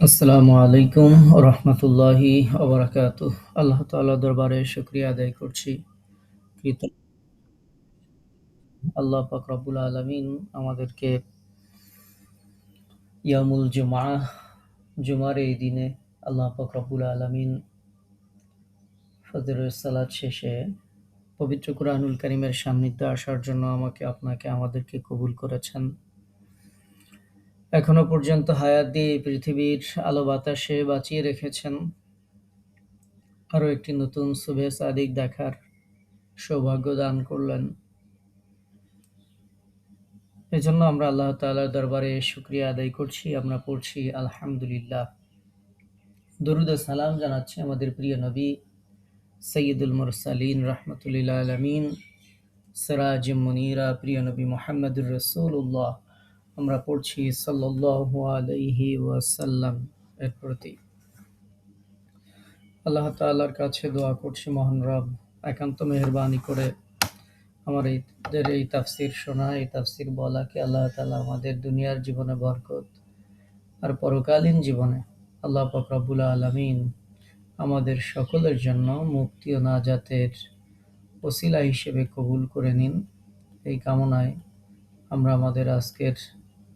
আসসালামু আলাইকুম রহমতুল্লাহি ওবরাকাতুহ। আল্লাহ তাআলা দরবারে শুকরিয়া আদায় করছি। কৃতজ্ঞ আল্লাহ পাক রব্বুল আলামিন আমাদেরকে ইয়ামুল জুমার এই দিনে আল্লাহ পাক রব্বুল আলামিন ফজরের সালাত শেষে পবিত্র কুরআনুল কারীমের সান্নিধ্যে আসার জন্য আমাকে, আপনাকে, আমাদেরকে কবুল করেছেন। এখনো পর্যন্ত হায়াত দিয়ে এই পৃথিবীর আলো বাতাসে বাঁচিয়ে রেখেছেন। আরো একটি নতুন শুভে সাদিক দেখার সৌভাগ্য দান করলেন। এজন্য আমরা আল্লাহ তাআলার দরবারে শুকরিয়া আদায় করছি। আমরা পড়ছি আলহামদুলিল্লাহ। দরুদ ও সালাম জানাচ্ছি আমাদের প্রিয় নবী সৈয়দুল মুরসালিন রাহমাতুল আলামিন সিরাজুম মুনীরা প্রিয় নবী মুহাম্মদুর রাসূলুল্লাহ। আমরা পড়ছি সাল্লাল্লাহু আলাইহি ওয়াসাল্লাম এর প্রতি। আল্লাহ তাআলার কাছে দোয়া করছি, মহান রব একান্ত মেহেরবানি করে আমাদের এই তাফসীর শোনা, এই তাফসীর বলাকে আল্লাহ তাআলা আমাদের দুনিয়ার জীবনে বরকত আর পরকালীন জীবনে আল্লাহ পাক রব্বুল আলামিন আমাদের সকলের জন্য মুক্তি ও নাজাতের ওসিলা হিসেবে কবুল করে নিন। এই কামনায় আমরা আমাদের আজকের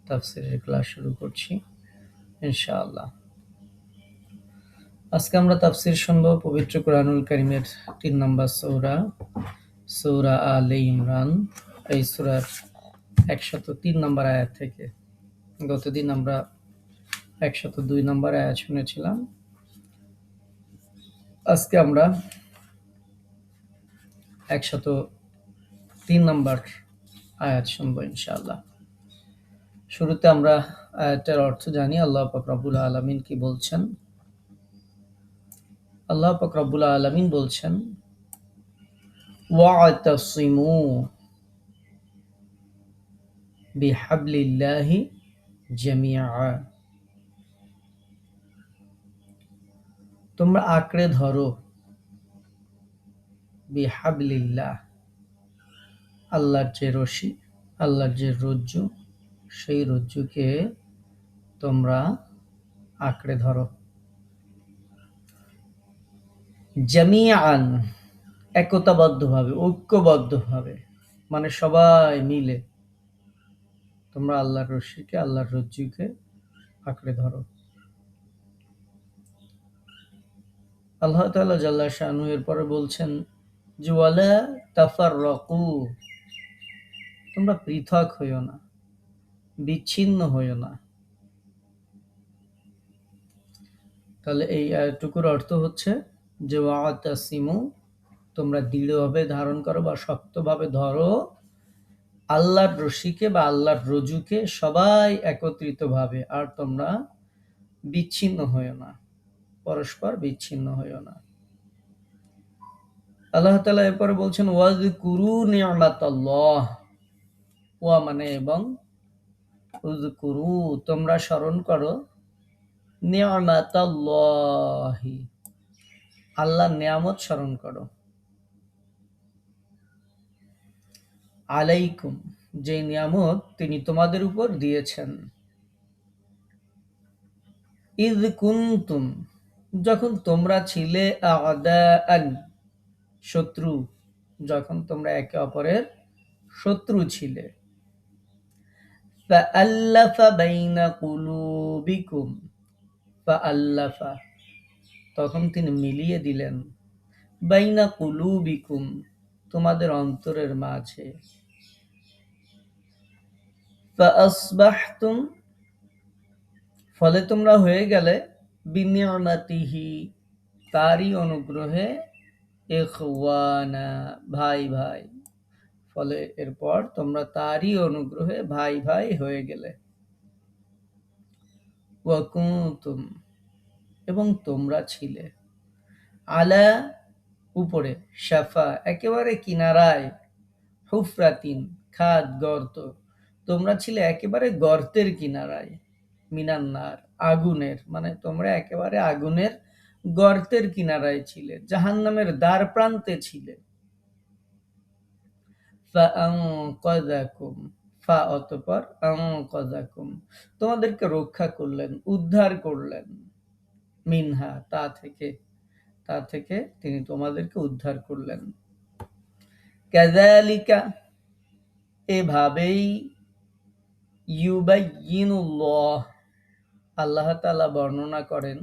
তাফসীরের ক্লাস শুরু করছি ইনশাআল্লাহ। আজকে আমরা তাফসীর শুনবো পবিত্র কোরআনুল কারীমের ৩ নম্বর সূরা আলে ইমরান। এই সূরার ১০৩ নম্বর আয়াত থেকে। গতদিন আমরা ১০২ নম্বর আয়াত শুনেছিলাম। আজকে আমরা ১০৩ নম্বর আয়াত শুনবো ইনশাআল্লাহ। শুরুতে আমরা আয়াতের অর্থ জানি। আল্লাহ পাক রব্বুল আলামিন কি বলছেন? আল্লাহ পাক রব্বুল আলামিন বলছেন, ওয়া'তাসিমু বিহাবলিল্লাহি জামিআ। তোমরা আঁকড়ে ধরো বিহাবলিল্লাহ, আল্লাহর যে রশি, আল্লাহর যে রজ্জু, সেই রজ্জুকে তোমরা আঁকড়ে ধরো। জামিআন, একতাবদ্ধভাবে, ঐক্যবদ্ধভাবে, মানে সবাই মিলে তোমরা আল্লাহর রশিকে, আল্লাহর রজ্জুকে আঁকড়ে ধরো। আল্লাহ তাআলা জাল্লা শানহু এরপরে বলছেন যে ওয়ালা তাফাররাকু, তোমরা পৃথক হইও না, বিচ্ছিন্ন হইও না। তাহলে এই আয়াতটুকুর অর্থ হচ্ছে যে ওয়া'তাসিমু, তোমরা দৃঢ়ভাবে ধারণ করো বা শক্তভাবে ধরো আল্লাহর রশিকে বা আল্লাহর রজ্জুকে, সবাই একত্রিতভাবে, আর তোমরা বিচ্ছিন্ন হইও না, পরস্পর বিচ্ছিন্ন হইও না। আল্লাহ তাআলা এরপরে বলছেন ওয়াযকুরু নি'মাতাল্লাহ, ওয়া মানে এবং, উযকুরু তোমরা স্মরণ করো, নি'মাতাল্লাহি আল্লাহর নিয়ামত স্মরণ করো, আলাইকুম যে নিয়ামত তিনি তোমাদের উপর দিয়েছেন, ইয কুনতুম যখন তোমরা ছিলে, আ'দাআন শত্রু, যখন তোমরা একে অপরের শত্রু ছিলে, ফাআল্লাফা বাইনা কুলুবিকুম, ফাআল্লাফা তখন তিনি মিলিয়ে দিলেন, বাইনা কুলুবিকুম তোমাদের অন্তরের মাঝে, ফাআসবাহতুম ফলে তোমরা হয়ে গেলে, বিনি'মাতিহি তারই অনুগ্রহে, ইখওয়ানা ভাই ভাই, ফলে এরপর তোমরা তারই অনুগ্রহে ভাই ভাই হয়ে গেলে। ওয়া কুনতুম এবং তোমরা ছিলে, আলা উপরে, শাফা একেবারে কিনারায়, হুফরাতিন খাদ গর্ত, তোমরা ছিলে একেবারে গর্তের কিনারায়, মিনান্নার আগুনের, মানে তোমরা একেবারে আগুনের গর্তের কিনারায় ছিলে, জাহান্নামের দ্বার প্রান্তে ছিলে। ফাআনকাযাকুম ফা অতঃপর আনকাযাকুম তোমাদেরকে রক্ষা করলেন, উদ্ধার করলেন, মিনহা তা থেকে তিনি তোমাদেরকে উদ্ধার করলেন। কাযালিকা এভাবেই ইউবাইয়িনুল্লাহ আল্লাহ তাআলা বর্ণনা করেন,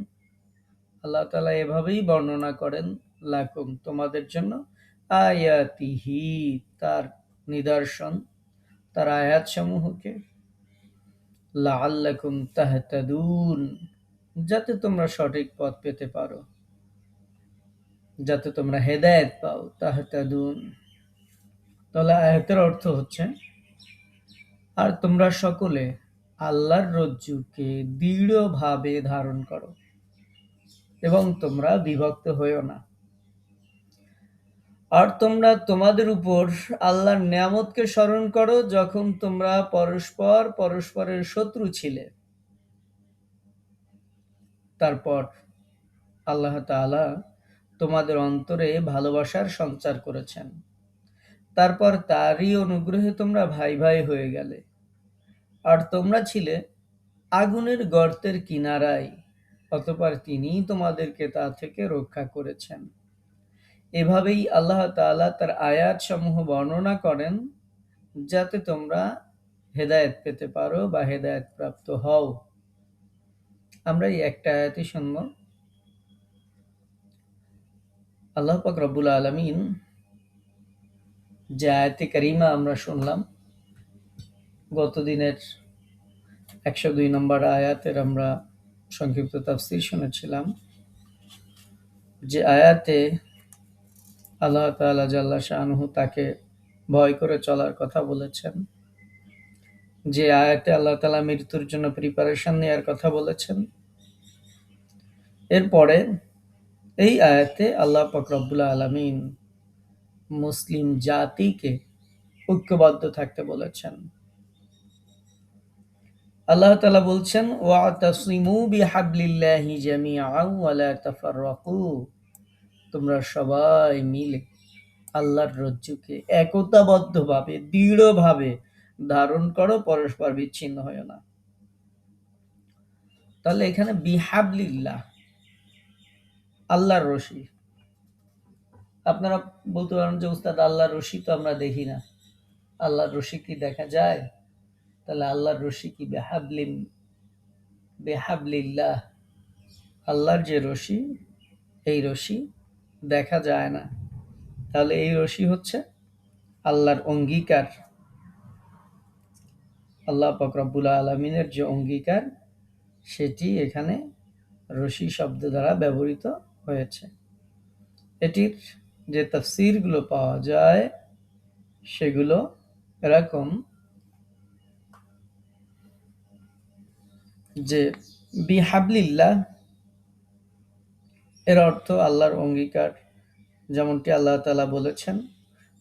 আল্লাহ তাআলা এভাবেই বর্ণনা করেন লাকুম তোমাদের জন্য আয়াতিহি তার নিদর্শন, তার আয়াত সমূহকে, লাআল্লাকুম তাহতাদুন যাতে তোমরা সঠিক পথ পেতে পারো, যাতে তোমরা হেদায়েত পাও। তাহতাদুন তাহলে আয়াতের অর্থ হচ্ছে, আর তোমরা সকলে আল্লাহর রজ্জুকে দৃঢ়ভাবে ধারণ করো এবং তোমরা বিভক্ত হইও না। আর তোমরা তোমাদের উপর আল্লাহর নিয়ামতকে স্মরণ করো যখন তোমরা পরস্পরের শত্রু ছিলে। তারপর আল্লাহ তাআলা তোমাদের অন্তরে ভালোবাসার সঞ্চার করেছেন। তারপর তারই অনুগ্রহে তোমরা ভাই ভাই হয়ে গেলে। আর তোমরা ছিলে আগুনের গর্তের কিনারায়, অতঃপর তিনিই তোমাদেরকে তা থেকে রক্ষা করেছেন। এভাবেই আল্লাহ তাআলা তার আয়াত সমূহ বর্ণনা করেন যাতে তোমরা হেদায়েত পেতে পারো বা হেদায়েত প্রাপ্ত হও। আমরা এই একটা আয়াতই শুনব। আল্লাহ পাক রব্বুল আলামিন যে আয়াতে কারিমা আমরা শুনলাম, গত দিনের 102 নম্বর আয়াতের আমরা সংক্ষিপ্ত তাফসীর শুনেছিলাম। যে আয়াতে আল্লাহ তাআলা জাল্লা শাআনুহু তাকে ভয় করে চলার কথা বলেছেন, যে আয়াতে আল্লাহ তাআলা মৃত্যুর জন্য প্রিপারেশন নেওয়ার কথা বলেছেন, এরপরে এই আয়াতে আল্লাহ পাক রব্বুল আলামিন মুসলিম জাতিকে ঐক্যবদ্ধ থাকতে বলেছেন। আল্লাহ তাআলা বলছেন, ওয়াতাসিমু বিহাবলিল্লাহি জামিআন ওয়া লা তাফাররাকু তোমরা সবাই মিলে আল্লাহর রজ্জুকে একতাবদ্ধভাবে দৃঢ়ভাবে ধারণ করো, পরস্পর বিচ্ছিন্ন হয়ো না। তাহলে এখানে বিহাবলিল্লাহ আল্লাহর রশি। আপনারা বলতে পারেন যে উস্তাদ আল্লাহর রশি তো আমরা দেখি না, আল্লাহর রশি কি দেখা যায়? তাহলে আল্লাহর রশি কি বিহাবলিল্লাহ আল্লাহর যে রশি, এই রশি দেখা যায় না। তাহলে এই রশি হচ্ছে আল্লাহর অঙ্গীকার, আল্লাহ পাক রব্বুল আলামিনের যে অঙ্গীকার সেটি এখানে রশি শব্দ দ্বারা ব্যবহৃত হয়েছে। এটির যে তাফসীরগুলো পাওয়া যায় সেগুলো এরকম যে বিহাবলিল্লাহ এর অর্থ আল্লাহর অঙ্গীকার, যেমনটি আল্লাহ তাআলা বলেছেন,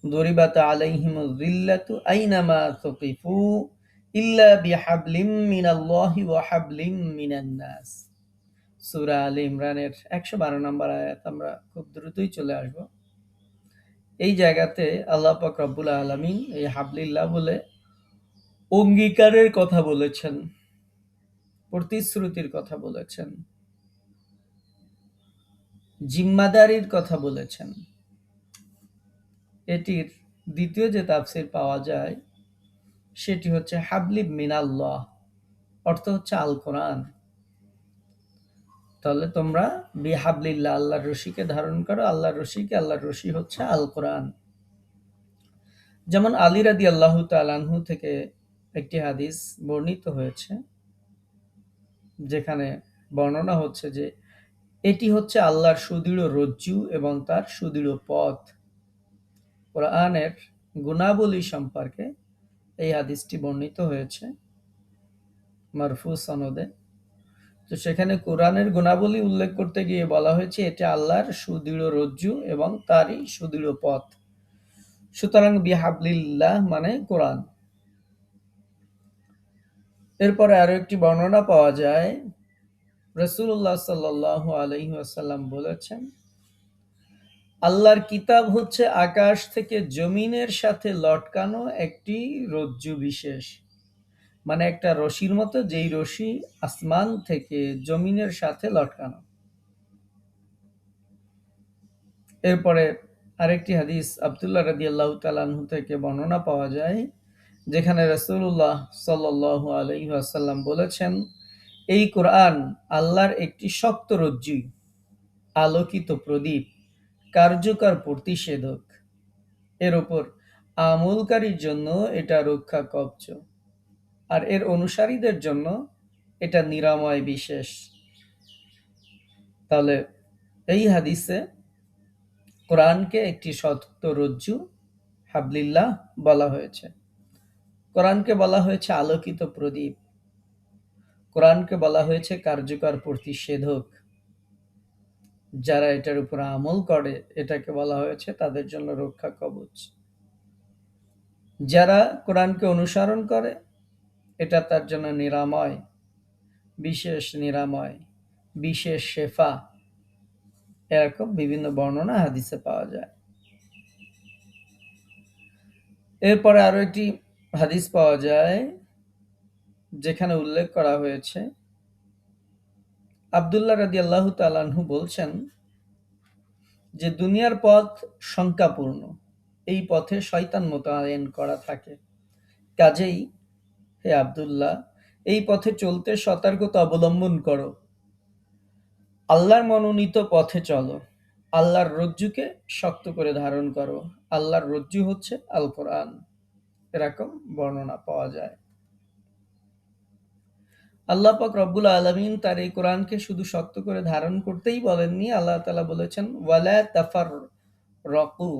দরিবাত আলাইহিমুয যিল্লাতু আইনামা তুকিফু ইল্লা বিহাবলিম মিনাল্লাহি ওয়া হাবলিম মিনান নাস। সূরা আলে ইমরানের 112 নম্বর আয়াত। আমরা খুব দ্রুতই চলে আসব। এই জায়গাতে আল্লাহ পাক রব্বুল আলামিন এই হাবলিল্লাহ বলে অঙ্গীকারের কথা বলেছেন, প্রতিশ্রুতির কথা বলেছেন, জিম্মাদারির কথা বলেছেন। এটির দ্বিতীয় যে তাফসীর পাওয়া যায় সেটি হচ্ছে হাবলিম মিনাল্লাহ, অর্থ হচ্ছে আল কোরআন। তাহলে তোমরা বিহাবলিল্লাহ আল্লাহর রশিকে ধারণ করো, আল্লাহর রশি হচ্ছে আল কোরআন। যেমন আলী রাদিয়াল্লাহু তাআলা আনহু থেকে একটি হাদিস বর্ণিত হয়েছে, যেখানে বর্ণনা হচ্ছে যে এটি হচ্ছে আল্লাহর সুদৃঢ় রজ্জু এবং তার সুদৃঢ় পথ। কোরআনের গুণাবলী সম্পর্কে এই হাদিসটি বর্ণিত হয়েছে মারফু সনদে। তো সেখানে কোরআনের গুণাবলী উল্লেখ করতে গিয়ে বলা হয়েছে এটা আল্লাহর সুদৃঢ় রজ্জু এবং তারই সুদৃঢ় পথ। সুতরাং বিহাবলিল্লাহ মানে কোরআন। এরপরে আরো একটি বর্ণনা পাওয়া যায়, রাসূলুল্লাহ সাল্লাল্লাহু আলাইহি ওয়াসাল্লাম বলেছেন, আল্লাহর কিতাব হচ্ছে আকাশ থেকে জমিনের সাথে লটকানো একটি রজ্জু বিশেষ, মানে একটা রশির মতো, যেই রশি আসমান থেকে জমিনের সাথে লটকানো। এরপরে আরেকটি হাদিস আব্দুল্লাহ রাদিয়াল্লাহু তাআলা আনহু থেকে বর্ণনা পাওয়া যায়, যেখানে রাসূলুল্লাহ সাল্লাল্লাহু আলাইহি ওয়াসাল্লাম বলেছেন, এই কোরআন আল্লাহর একটি শক্ত রজ্জু, আলোকিত প্রদীপ, কার্যকর প্রতিষেধক। এর ওপর আমলকারীর জন্য এটা রক্ষা কবচ, আর এর অনুসারীদের জন্য এটা নিরাময় বিশেষ। তাহলে এই হাদিসে কোরআনকে একটি শক্ত রজ্জু, হাবলিল্লাহ বলা হয়েছে। কোরআনকে বলা হয়েছে আলোকিত প্রদীপ, কোরআনকে বলা হয়েছে কার্যকর প্রতিষেধক। যারা এটার উপর আমল করে, এটাকে বলা হয়েছে তাদের জন্য রক্ষা কবচ। যারা কোরআনকে অনুসরণ করে, এটা তার জন্য নিরাময়, বিশেষ নিরাময়, বিশেষ শেফা। এরকম বিভিন্ন বর্ণনা হাদিসে পাওয়া যায়। এরপরে আরো একটি হাদিস পাওয়া যায়, যেখানে উল্লেখ করা হয়েছে, আব্দুল্লাহ রাদিয়াল্লাহু তাআলা আনহু বলছেন যে দুনিয়ার পথ শঙ্কাপূর্ণ, এই পথে শয়তান মোতায়েন করা থাকে। কাজেই হে আব্দুল্লাহ, এই পথে চলতে সতর্কতা অবলম্বন করো, আল্লাহর মনোনীত পথে চলো, আল্লাহর রজ্জুকে শক্ত করে ধারণ করো। আল্লাহর রজ্জু হচ্ছে আল কোরআন। এরকম বর্ণনা পাওয়া যায়। আল্লাহ পাক রব্বুল আলামিন তার এই কোরআনকে শুধু শক্ত করে ধারণ করতেই বলেননি, আল্লাহ তাআলা বলেছেন ওয়ালা তাফাররাকু,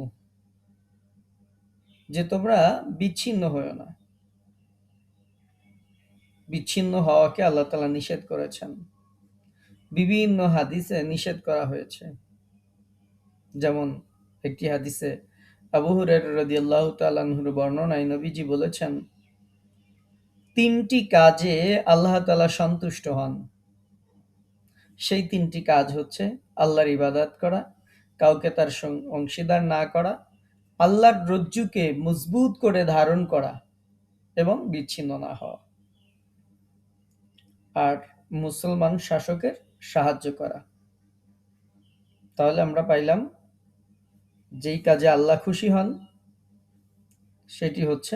যে তোমরা বিচ্ছিন্ন হয়ো না। বিচ্ছিন্ন হওয়াকে আল্লাহ তাআলা নিষেধ করেছেন, বিভিন্ন হাদিসে নিষেধ করা হয়েছে। যেমন একটি হাদিসে আবু হুরায়রা রাদিয়াল্লাহু তাআলা আনহুর বর্ণনায় নবীজি বলেছেন, তিনটি কাজে আল্লাহ তাআলা সন্তুষ্ট হন। সেই তিনটি কাজ হচ্ছে আল্লাহর ইবাদত করা, কাউকে তার অংশীদার না করা, আল্লাহর রজ্জুকে মজবুত করে ধারণ করা এবং বিচ্ছিন্ন না হওয়া, আর মুসলমান শাসকের সাহায্য করা। তাহলে আমরা পাইলাম, যেই কাজে আল্লাহ খুশি হন সেটি হচ্ছে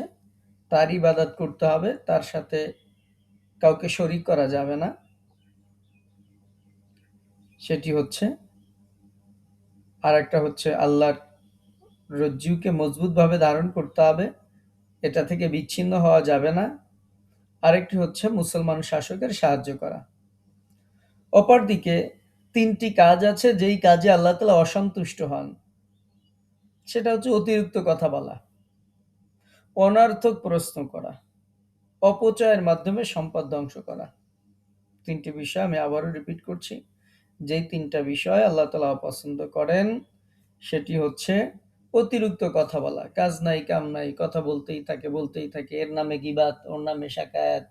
তার ইবাদত করতে হবে, তার সাথে কাউকে শরীক করা যাবে না। সেটি হচ্ছে, আর একটা হচ্ছে আল্লাহর রজ্জুকে মজবুতভাবে ধারণ করতে হবে, এটা থেকে বিচ্ছিন্ন হওয়া যাবে না। আরেকটি হচ্ছে মুসলমান শাসকের সাহায্য করা। অপরদিকে তিনটি কাজ আছে যেই কাজে আল্লাহ তাআলা অসন্তুষ্ট হন, সেটা হচ্ছে অতিরিক্ত কথা বলা, অনর্থক প্রশ্ন করা, অপচয়ের মাধ্যমে সম্পদ ধ্বংস করা। তিনটি বিষয় আমি আবারও রিপিট করছি, যেই তিনটা বিষয় আল্লাহ তাআলা অপছন্দ করেন, সেটি হচ্ছে অতিরিক্ত কথা বলা, কাজ নাই কাম নাই, কথা বলতেই থাকে, এর নামে গীবাত, ওর নামে শাকায়াত,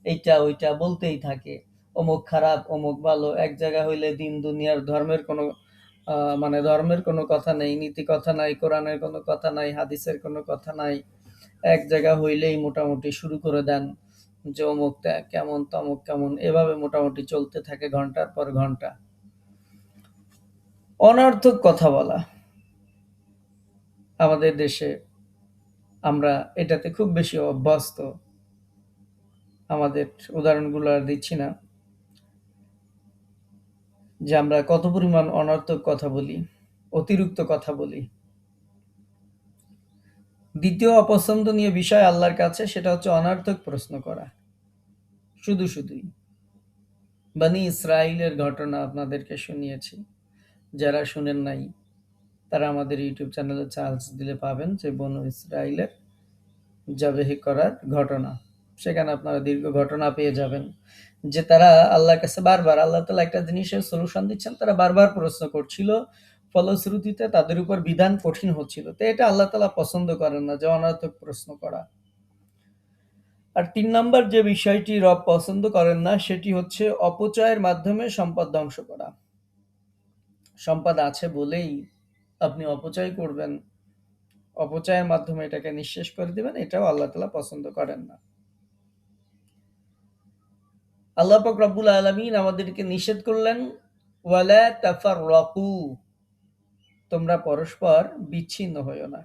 এইটা ওইটা বলতেই থাকে, অমুক খারাপ অমুক ভালো, এক জায়গা হইলে দিন দুনিয়ার ধর্মের কোনো মানে ধর্মের কোনো কথা নেই, নীতি কথা নাই, কোরআনের কোনো কথা নাই, হাদিসের কোনো কথা নাই। এক জায়গা হইলেই মোটামুটি শুরু করে দেন যে অমুক কেমন তমুক কেমন, এভাবে মোটামুটি চলতে থাকে ঘন্টার পর ঘন্টা। অনর্থক কথা বলা আমাদের দেশে, আমরা এটাতে খুব বেশি অভ্যস্ত। আমাদের উদাহরণগুলো আর দিচ্ছি না, যে আমরা কত পরিমাণ অনর্থক কথা বলি, অতিরিক্ত কথা বলি। দ্বিতীয় অপছন্দনীয় বিষয় আল্লাহর কাছে, সেটা হচ্ছে অনর্থক প্রশ্ন করা, শুধুই। বনি ইসরাইলের ঘটনা আপনাদেরকে শুনিয়েছি, যারা শুনেন নাই তারা আমাদের ইউটিউব চ্যানেলে চার্জ দিলে পাবেন যে বনু ইসরাইলের জবেহি করার ঘটনা। সেখানে আপনারা দীর্ঘ ঘটনা পেয়ে যাবেন, যে তারা আল্লাহর কাছে বারবার, আল্লাহ তাআলা একটা জিনিসের সলিউশন দিচ্ছেন, তারা বারবার প্রশ্ন করছিল, ফলশ্রুতিতে তাদের উপর বিধান কঠিন হচ্ছিল। তো এটা আল্লাহ তাআলা পছন্দ করেন না, যে অনর্থক প্রশ্ন করা। আর ৩ নাম্বার যে বিষয়টি রব পছন্দ করেন না, সেটি হচ্ছে অপচয়ের মাধ্যমে সম্পদ ধ্বংস করা। সম্পদ আছে বলেই আপনি অপচয় করবেন, অপচয়ের মাধ্যমে এটাকে নিঃশেষ করে দিবেন, এটাও আল্লাহ তাআলা পছন্দ করেন না। আল্লাহ পাক রব্বুল আলামিন আমাদেরকে নিষেধ করলেন, ওয়ালা তাফাররাকু, তোমরা পরস্পর বিচ্ছিন্ন হইও না।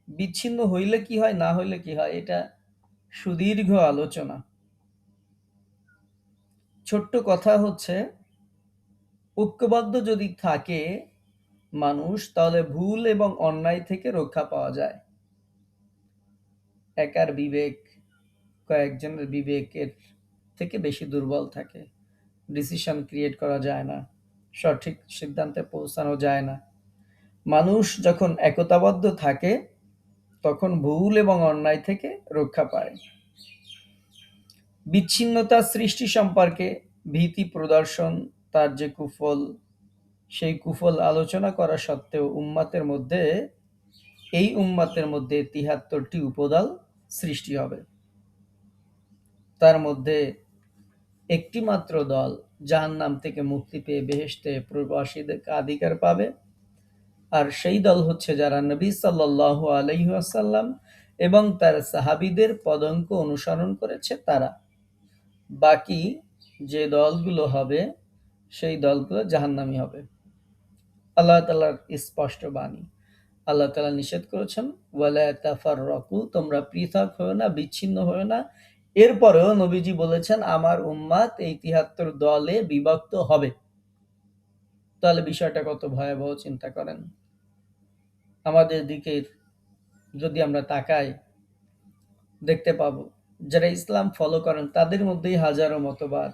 বিচ্ছিন্ন হইলে কি হয়, না হইলে কি হয়, এটা সুদীর্ঘ আলোচনা। ছোট্ট কথা হচ্ছে, ঐক্যবদ্ধ যদি থাকে মানুষ, তাহলে ভুল এবং অন্যায় থেকে রক্ষা পাওয়া যায়। একার বিবেক কয়েকজনের বিবেকের থেকে বেশি দুর্বল থাকে, ডিসিশন ক্রিয়েট করা যায় না, সঠিক সিদ্ধান্তে পৌঁছানো যায় না। মানুষ যখন একতাবদ্ধ থাকে তখন ভুল এবং অন্যায় থেকে রক্ষা পায়। বিচ্ছিন্নতা সৃষ্টি সম্পর্কে ভীতি প্রদর্শন, তার যে কুফল, সেই কুফল আলোচনা করা সত্ত্বেও এই উম্মতের মধ্যে ৭৩টি উপদল সৃষ্টি হবে। তার মধ্যে একটি মাত্র দল জাহান্নাম থেকে মুক্তি পেয়ে বেহেশতে প্রবাসীদের অধিকার পাবে, আর সেই দল হচ্ছে যারা নবী সাল্লাল্লাহু আলাইহি ওয়াসাল্লাম এবং তার সাহাবীদের পদাঙ্ক অনুসরণ করেছে তারা। বাকি যে দলগুলো হবে সেই দলগুলো জাহান্নামী হবে। আল্লাহ তাআলার স্পষ্ট বাণী। আল্লাহ তাআলা নিষেধ করেছেন, ওয়ালা তাফাররাকু, তোমরা পৃথক হও না, বিচ্ছিন্ন হও না। এরপরেও নবীজি বলেছেন, আমার উম্মাত এই ৭৩ দলে বিভক্ত হবে। তাহলে বিষয়টা কত ভয়াবহ চিন্তা করেন। আমাদের দিকে যদি আমরা তাকাই, দেখতে পাবো যারা ইসলাম ফলো করেন তাদের মধ্যেই হাজারো মতবাদ,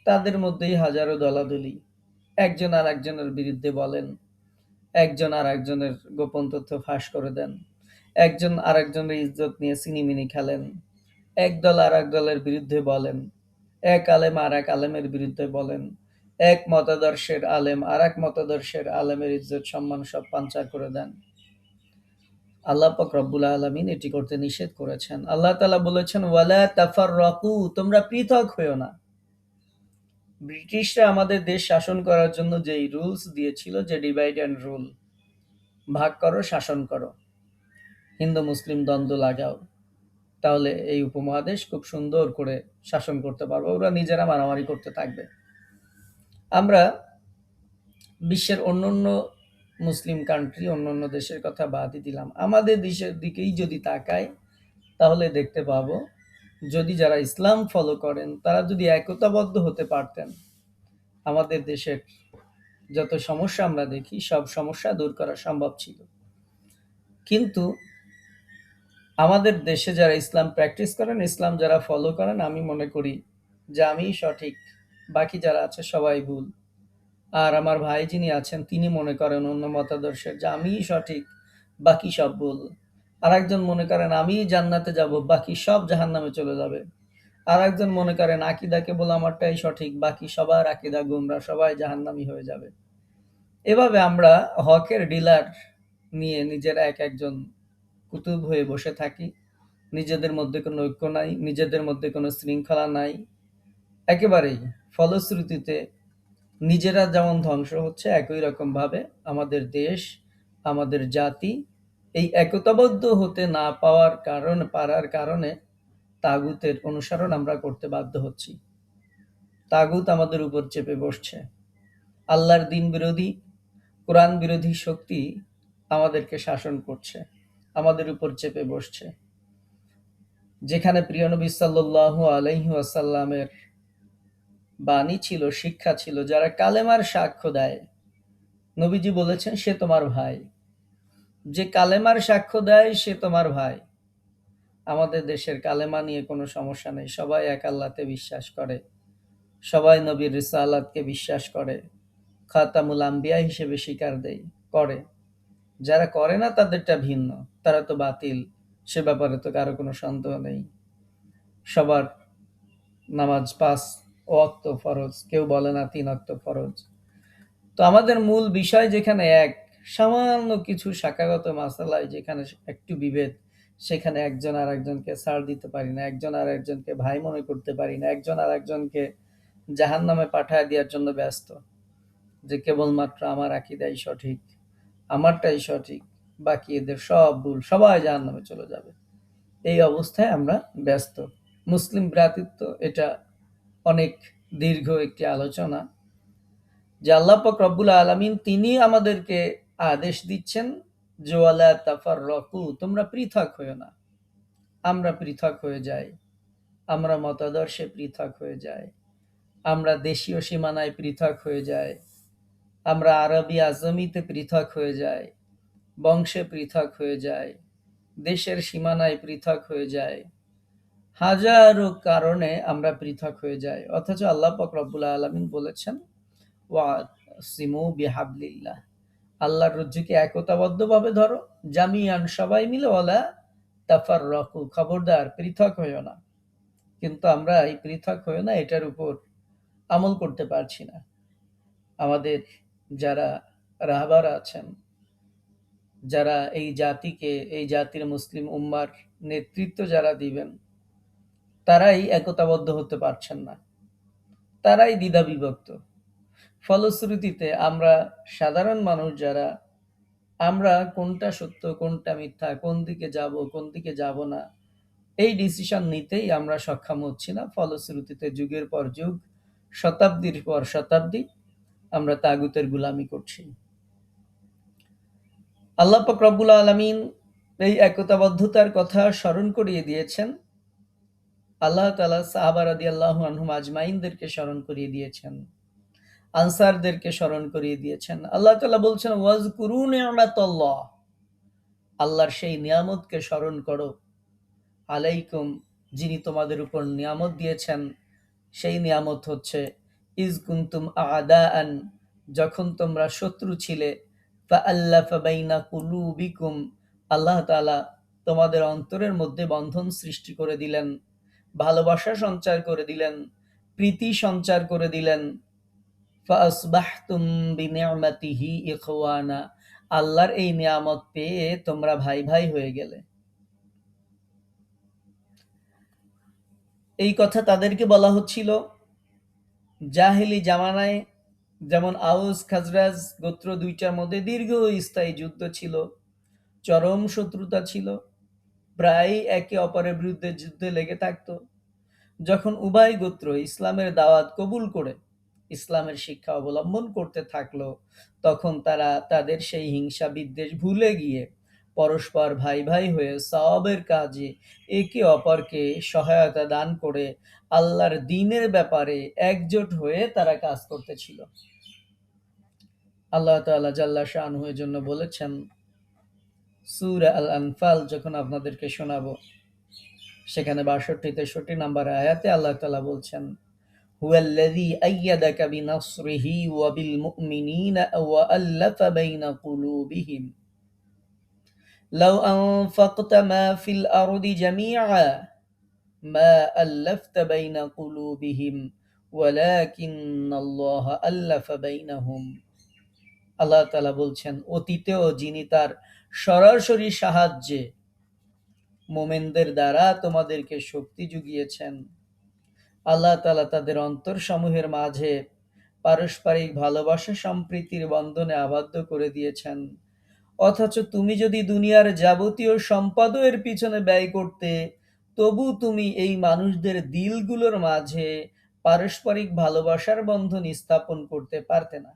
তাদের মধ্যেই হাজারো দলাদলি। একজন আর একজনের বিরুদ্ধে বলেন, একজন আর একজনের গোপন তথ্য ফাঁস করে দেন, একজন আর একজনের ইজ্জত নিয়ে সিনিমিনি খেলেন, এক দল আর এক দলের বিরুদ্ধে বলেন, এক আলেম আর এক আলেমের বিরুদ্ধে বলেন, এক মতাদর্শের আলেম আর এক মতাদর্শের আলেমের ইজ্জত সম্মান সব পাঞ্চার করে দেন। আল্লাহ পাক রব্বুল আলামিন এটি করতে নিষেধ করেছেন। আল্লাহ তাআলা বলেছেন, ওয়ালা তাফাররাকু, তোমরা পৃথক হইও না। ব্রিটিশরা আমাদের দেশ শাসন করার জন্য যেই রুলস দিয়েছিল, যে ডিভাইড অ্যান্ড রুল, ভাগ করো শাসন করো, হিন্দু মুসলিম দ্বন্দ্ব লাগাও, তাহলে এই উপমহাদেশ খুব সুন্দর করে শাসন করতে পারবো, ওরা নিজেরা মারামারি করতে থাকবে। আমরা বিশ্বের অন্যান্য মুসলিম কান্ট্রি, অন্যান্য দেশের কথা বাদই দিলাম, আমাদের দেশের দিকেই যদি তাকাই, তাহলে দেখতে পাবো যদি যারা ইসলাম ফলো করেন তারা যদি একতাবদ্ধ হতে পারতেন, আমাদের দেশের যত সমস্যা আমরা দেখি সব সমস্যা দূর করা সম্ভব ছিল। কিন্তু আমাদের দেশে যারা ইসলাম প্র্যাকটিস করেন, ইসলাম যারা ফলো করেন, আমি মনে করি যে আমিই সঠিক, বাকি যারা আছে সবাই ভুল। আর আমার ভাই যিনি আছেন তিনি মনে করেন অন্য মতাদর্শের যে আমিই সঠিক, বাকি সব ভুল। আর একজন মনে করেন আমি জান্নাতে যাব, বাকি সব জাহান্নামে চলে যাবে। আর একজন মনে করেন আকীদা কেবল আমারটাই সঠিক, বাকি সবার আকীদা গোমরা, সবাই জাহান্নামী হয়ে যাবে। এভাবে আমরা হকের ডিলার নিয়ে নিজেরা এক একজন কুতুব হয়ে বসে থাকি। নিজেদের মধ্যে কোনো ঐক্য নাই, নিজেদের মধ্যে কোনো শৃঙ্খলা নাই। একেবারেই ফলশ্রুতিতে নিজেরা যেমন ধ্বংস হচ্ছে, একই রকমভাবে আমাদের দেশ, আমাদের জাতি এই একতাবদ্ধ হতে না পারার কারণে তাগুতের অনুসরণ আমরা করতে বাধ্য হচ্ছি। তাগুত আমাদের উপর চেপে বসছে। আল্লাহর দ্বীন বিরোধী, কোরআন বিরোধী শক্তি আমাদেরকে শাসন করছে, আমাদের উপর চেপে বসছে। যেখানে প্রিয় নবী সাল্লাল্লাহু আলাইহি ওয়াসাল্লামের বাণী ছিল, শিক্ষা ছিল, যারা কালেমার সাক্ষ্য দেয়, নবীজি বলেছেন সে তোমার ভাই। যে কালেমার সাক্ষ্য দেয় সে তোমার ভাই। আমাদের দেশের কালেমা নিয়ে কোনো সমস্যা নেই, সবাই এক আল্লাহতে বিশ্বাস করে, সবাই নবীর রিসালাতকে বিশ্বাস করে, খাতামুল আম্বিয়া হিসেবে স্বীকার করে। যারা করে না তাদেরটা ভিন্ন, তারা তো বাতিল, সে ব্যাপারে তো কারো কোনো সন্দেহ নেই। সবার নামাজ ৫ ওয়াক্ত ফরজ, কেউ বলে না ৩ ওয়াক্ত ফরজ। তো আমাদের মূল বিষয় যেখানে এক, সামান্য কিছু শাখাগত মাসালায় যেখানে একটু বিভেদ, সেখানে একজন আর একজনকে ছাড় দিতে পারি না, একজন আর একজনকে ভাই মনে করতে পারি না, একজন আর একজনকে জাহান্নামে পাঠায় দেওয়ার জন্য ব্যস্ত, যে কেবলমাত্র আমার আকীদাই সঠিক, আমারটাই সঠিক, বাকি এদের সব ভুল, সবাই জাহান্নামে চলে যাবে। এই অবস্থায় আমরা ব্যস্ত। মুসলিম ভ্রাতৃত্ব এটা অনেক দীর্ঘ একটি আলোচনা, যে আল্লাহ পাক রব্বুল আলামিন তিনি আমাদেরকে আদেশ দিচ্ছেন যে ওয়ালা তাফাররাকু, তোমরা পৃথক হয়েও না। আমরা পৃথক হয়ে যাই, আমরা মতাদর্শে পৃথক হয়ে যাই, আমরা দেশীয় সীমানায় পৃথক হয়ে যাই, আমরা আরবি আজমিতে পৃথক হয়ে যাই, বংশে পৃথক হয়ে যায়, দেশের সীমানায় পৃথক হয়ে যায়, হাজারো কারণে আমরা পৃথক হয়ে যাই। অথচ আল্লাহ পাক রব্বুল আলামিন বলেছেন ওয়াসিমু বিহাবলিল্লাহ, আল্লাহর রজ্জুকে একতাবদ্ধভাবে ধরো, জামিয়ান সবাই মিলে, ওয়ালা তাফাররাকু, খবরদার পৃথক হইও না। কিন্তু আমরা এই পৃথক হইও না এটার উপর আমল করতে পারছি না। আমাদের যারা রাহবার আছেন, যারা এই জাতিকে, এই জাতির মুসলিম উম্মার নেতৃত্ব যারা দিবেন, তারাই একতাবদ্ধ হতে পারছেন না, তারাই দ্বিধা বিভক্ত। ফলশ্রুতিতে আমরা সাধারণ মানুষ যারা, আমরা কোনটা সত্য কোনটা মিথ্যা, কোন দিকে যাব কোন দিকে যাব না, এই ডিসিশন নিতেই আমরা সক্ষম হচ্ছি না। ফলশ্রুতিতে যুগের পর যুগ, শতাব্দীর পর শতাব্দী আমরা তাগুতের গুলামি করছি। আল্লাহ পাক রব্বুল আলামিন এই একতাবদ্ধতার কথা স্মরণ করিয়ে দিয়েছেন। আল্লাহ তাআলা সাহাবা রাদিয়াল্লাহু আনহুম আজমাইনদেরকে স্মরণ করিয়ে দিয়েছেন, আনসারদেরকে স্মরণ করিয়ে দিয়েছেন। আল্লাহ তাআলা বলছেন ওয়াজকুরু নি'মাতাল্লাহ, আল্লাহর সেই নিয়ামতকে স্মরণ করো, আলাইকুম, যিনি তোমাদের উপর নিয়ামত দিয়েছেন। সেই নিয়ামত হচ্ছে ইজ কুনতুম আদাআন, যখন তোমরা শত্রু ছিলে, ফাআল্লাফা বাইনা কুলুবিকুম, আল্লাহ তাআলা তোমাদের অন্তরের মধ্যে বন্ধন সৃষ্টি করে দিলেন, ভালোবাসা সঞ্চার করে দিলেন, প্রীতি সঞ্চার করে দিলেন। ফাআসবাহতুম বিনি'মাতিহি ইখওয়ানা, আল্লাহর এই নিয়ামত পেয়ে তোমরা ভাই ভাই হয়ে গেলে। এই কথা তাদেরকে বলা হচ্ছিল জাহেলি জামানায়, যেমন আউস খাজরাজ গোত্র দুইটার মধ্যে দীর্ঘস্থায়ী যুদ্ধ ছিল, চরম শত্রুতা ছিল, প্রায় একে অপরের বিরুদ্ধে যুদ্ধে লেগে থাকত। যখন উভয় গোত্র ইসলামের দাওয়াত কবুল করে ইসলামের শিক্ষা অবলম্বন করতে থাকলো, তখন তারা তাদের সেই হিংসা বিদ্বেষ ভুলে গিয়ে পরস্পর ভাই ভাই হয়ে সওয়াবের কাজে একে অপরকে সহায়তা দান করে আল্লাহর দ্বীনের ব্যাপারে একজোট হয়ে তারা কাজ করতেছিল। আল্লাহ তাআলা জাল্লা শাআনহু এর জন্য বলেছেন, সূরা আল আনফাল যখন আপনাদেরকে শোনাবো, সেখানে ৬২-৬৩ নম্বর আয়াতে আল্লাহ তাআলা বলছেন, হুয়াল্লাযী আইয়াদাকা বিনাসরিহি ওয়া বিল মুমিনিনা ওয়া আল্লাফা বাইনা কুলুবিহিম লাউ আনফাকতা মা ফিল আরদি জামিআ মা আল্লাফতা বাইনা কুলুবিহিম ওয়ালাকিন্নাল্লাহা আল্লাফা বাইনাহুম। আল্লাহ তাআলা বলছেন, অতীতেও যিনি তার সরাসরি সাহায্যে মুমিনদের দ্বারা তোমাদেরকে শক্তি জুগিয়েছেন, আল্লাহ তাআলা তাদের অন্তরসমূহের মাঝে পারস্পরিক ভালোবাসা সম্প্রীতির বন্ধনে আবদ্ধ করে দিয়েছেন। অথচ তুমি যদি দুনিয়ার যাবতীয় সম্পদও এর পিছনে ব্যয় করতে, তবু তুমি এই মানুষদের দিলগুলোর মাঝে পারস্পরিক ভালোবাসার বন্ধন স্থাপন করতে পারতে না।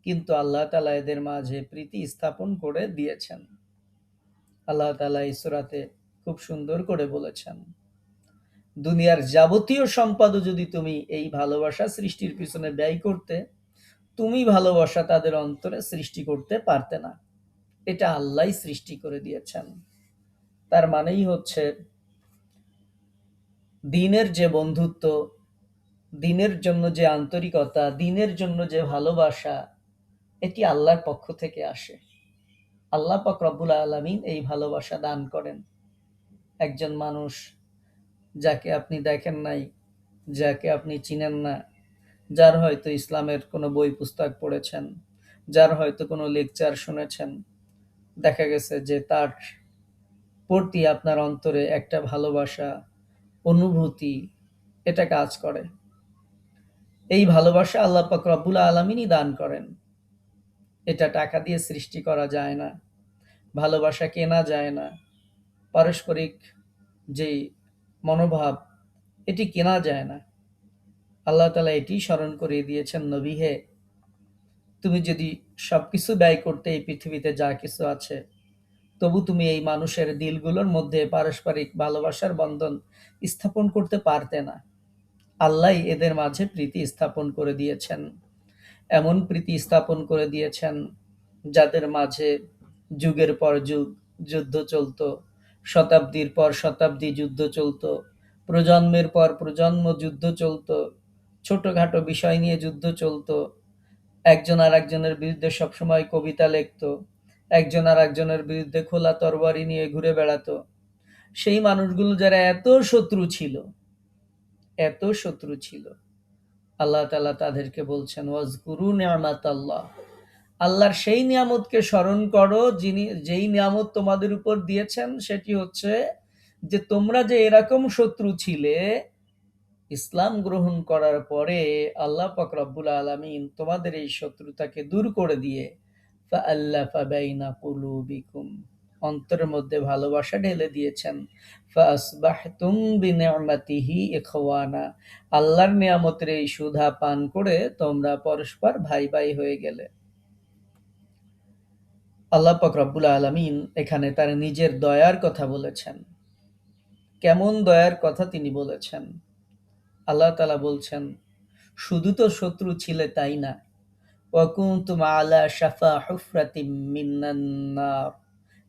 কিন্তু আল্লাহ তাআলা এদের মাঝে প্রীতি স্থাপন করে দিয়েছেন। আল্লাহ তাআলা এই সূরাতে খুব সুন্দর করে বলেছেন, দুনিয়ার যাবতীয় সম্পদও যদি তুমি এই ভালোবাসা সৃষ্টির পিছনে ব্যয় করতে, তুমি ভালোবাসা তাদের অন্তরে সৃষ্টি করতে পারতে না। এটা আল্লাহই সৃষ্টি করে দিয়েছেন। তার মানেই হচ্ছে দ্বীনের যে বন্ধুত্ব, দ্বীনের জন্য যে আন্তরিকতা, দ্বীনের জন্য যে ভালোবাসা, এটি আল্লাহর পক্ষ থেকে আসে। আল্লাহ পাক রব্বুল আলামিন এই ভালোবাসা দান করেন। একজন মানুষ যাকে আপনি দেখেন নাই, যাকে আপনি চিনেন না, যার হয়তো ইসলামের কোনো বই পুস্তক পড়েছেন, যার হয়তো কোনো লেকচার শুনেছেন, দেখা গেছে যে তার প্রতি আপনার অন্তরে একটা ভালোবাসা, অনুভূতি, এটা কাজ করে। এই ভালোবাসা আল্লাহ পাক রব্বুল আলামিনই দান করেন। এটা টাকা দিয়ে সৃষ্টি করা যায় না, ভালোবাসা কেনা যায় না, পারস্পরিক যেই মনোভাব এটি কেনা যায় না। আল্লাহ তাআলা এটি স্মরণ করিয়ে দিয়েছেন, নবী হে, তুমি যদি সবকিছু ব্যয় করতে এই পৃথিবীতে যা কিছু আছে, তবু তুমি এই মানুষের দিলগুলোর মধ্যে পারস্পরিক ভালোবাসার বন্ধন স্থাপন করতে পারতে না। আল্লাহই এদের মাঝে প্রীতি স্থাপন করে দিয়েছেন। এমন প্রীতি স্থাপন করে দিয়েছেন যাদের মাঝে যুগের পর যুগ যুদ্ধ চলত, শতাব্দীর পর শতাব্দী যুদ্ধ চলত, প্রজন্মের পর প্রজন্ম যুদ্ধ চলত, ছোটখাটো বিষয় নিয়ে যুদ্ধ চলত, একজন আর একজনের বিরুদ্ধে সবসময় কবিতা লিখত, একজন আর একজনের বিরুদ্ধে খোলা তরবারি নিয়ে ঘুরে বেড়াতো। সেই মানুষগুলো যারা এত শত্রু ছিল, আল্লাহ তাআলা তাদেরকে বলছেন, ওয়াজকুরু নি'মাতাল্লাহ, আল্লাহর সেই নিয়ামতকে স্মরণ করো যেই নিয়ামত তোমাদের উপর দিয়েছেন, সেটি হচ্ছে যে তোমরা যে এরকম শত্রু ছিলে, ইসলাম গ্রহণ করার পরে আল্লাহ পাক রব্বুল আলামিন তোমাদের এই শত্রুতাকে দূর করে দিয়ে ফাআল্লাফা বাইনা কুলুবিকুম, অন্তরের মধ্যে ভালোবাসা ঢেলে দিয়েছেন। ফাসবাহতুম বিনি'মাতিহি ইখওয়ানা, আল্লাহর নিয়ামতের এই সুধা পান করে তোমরা পরস্পর ভাই ভাই হয়ে গেলে। আল্লাহ পাক রব্বুল আলামিন এখানে তার নিজের দয়ার কথা বলেছেন। কেমন দয়ার কথা তিনি বলেছেন? আল্লাহ তাআলা বলছেন, শুধু তো শত্রু ছিলে তাই না, ওয়াকুনতুম আলা শাফা হুফরাতিম মিনান নার,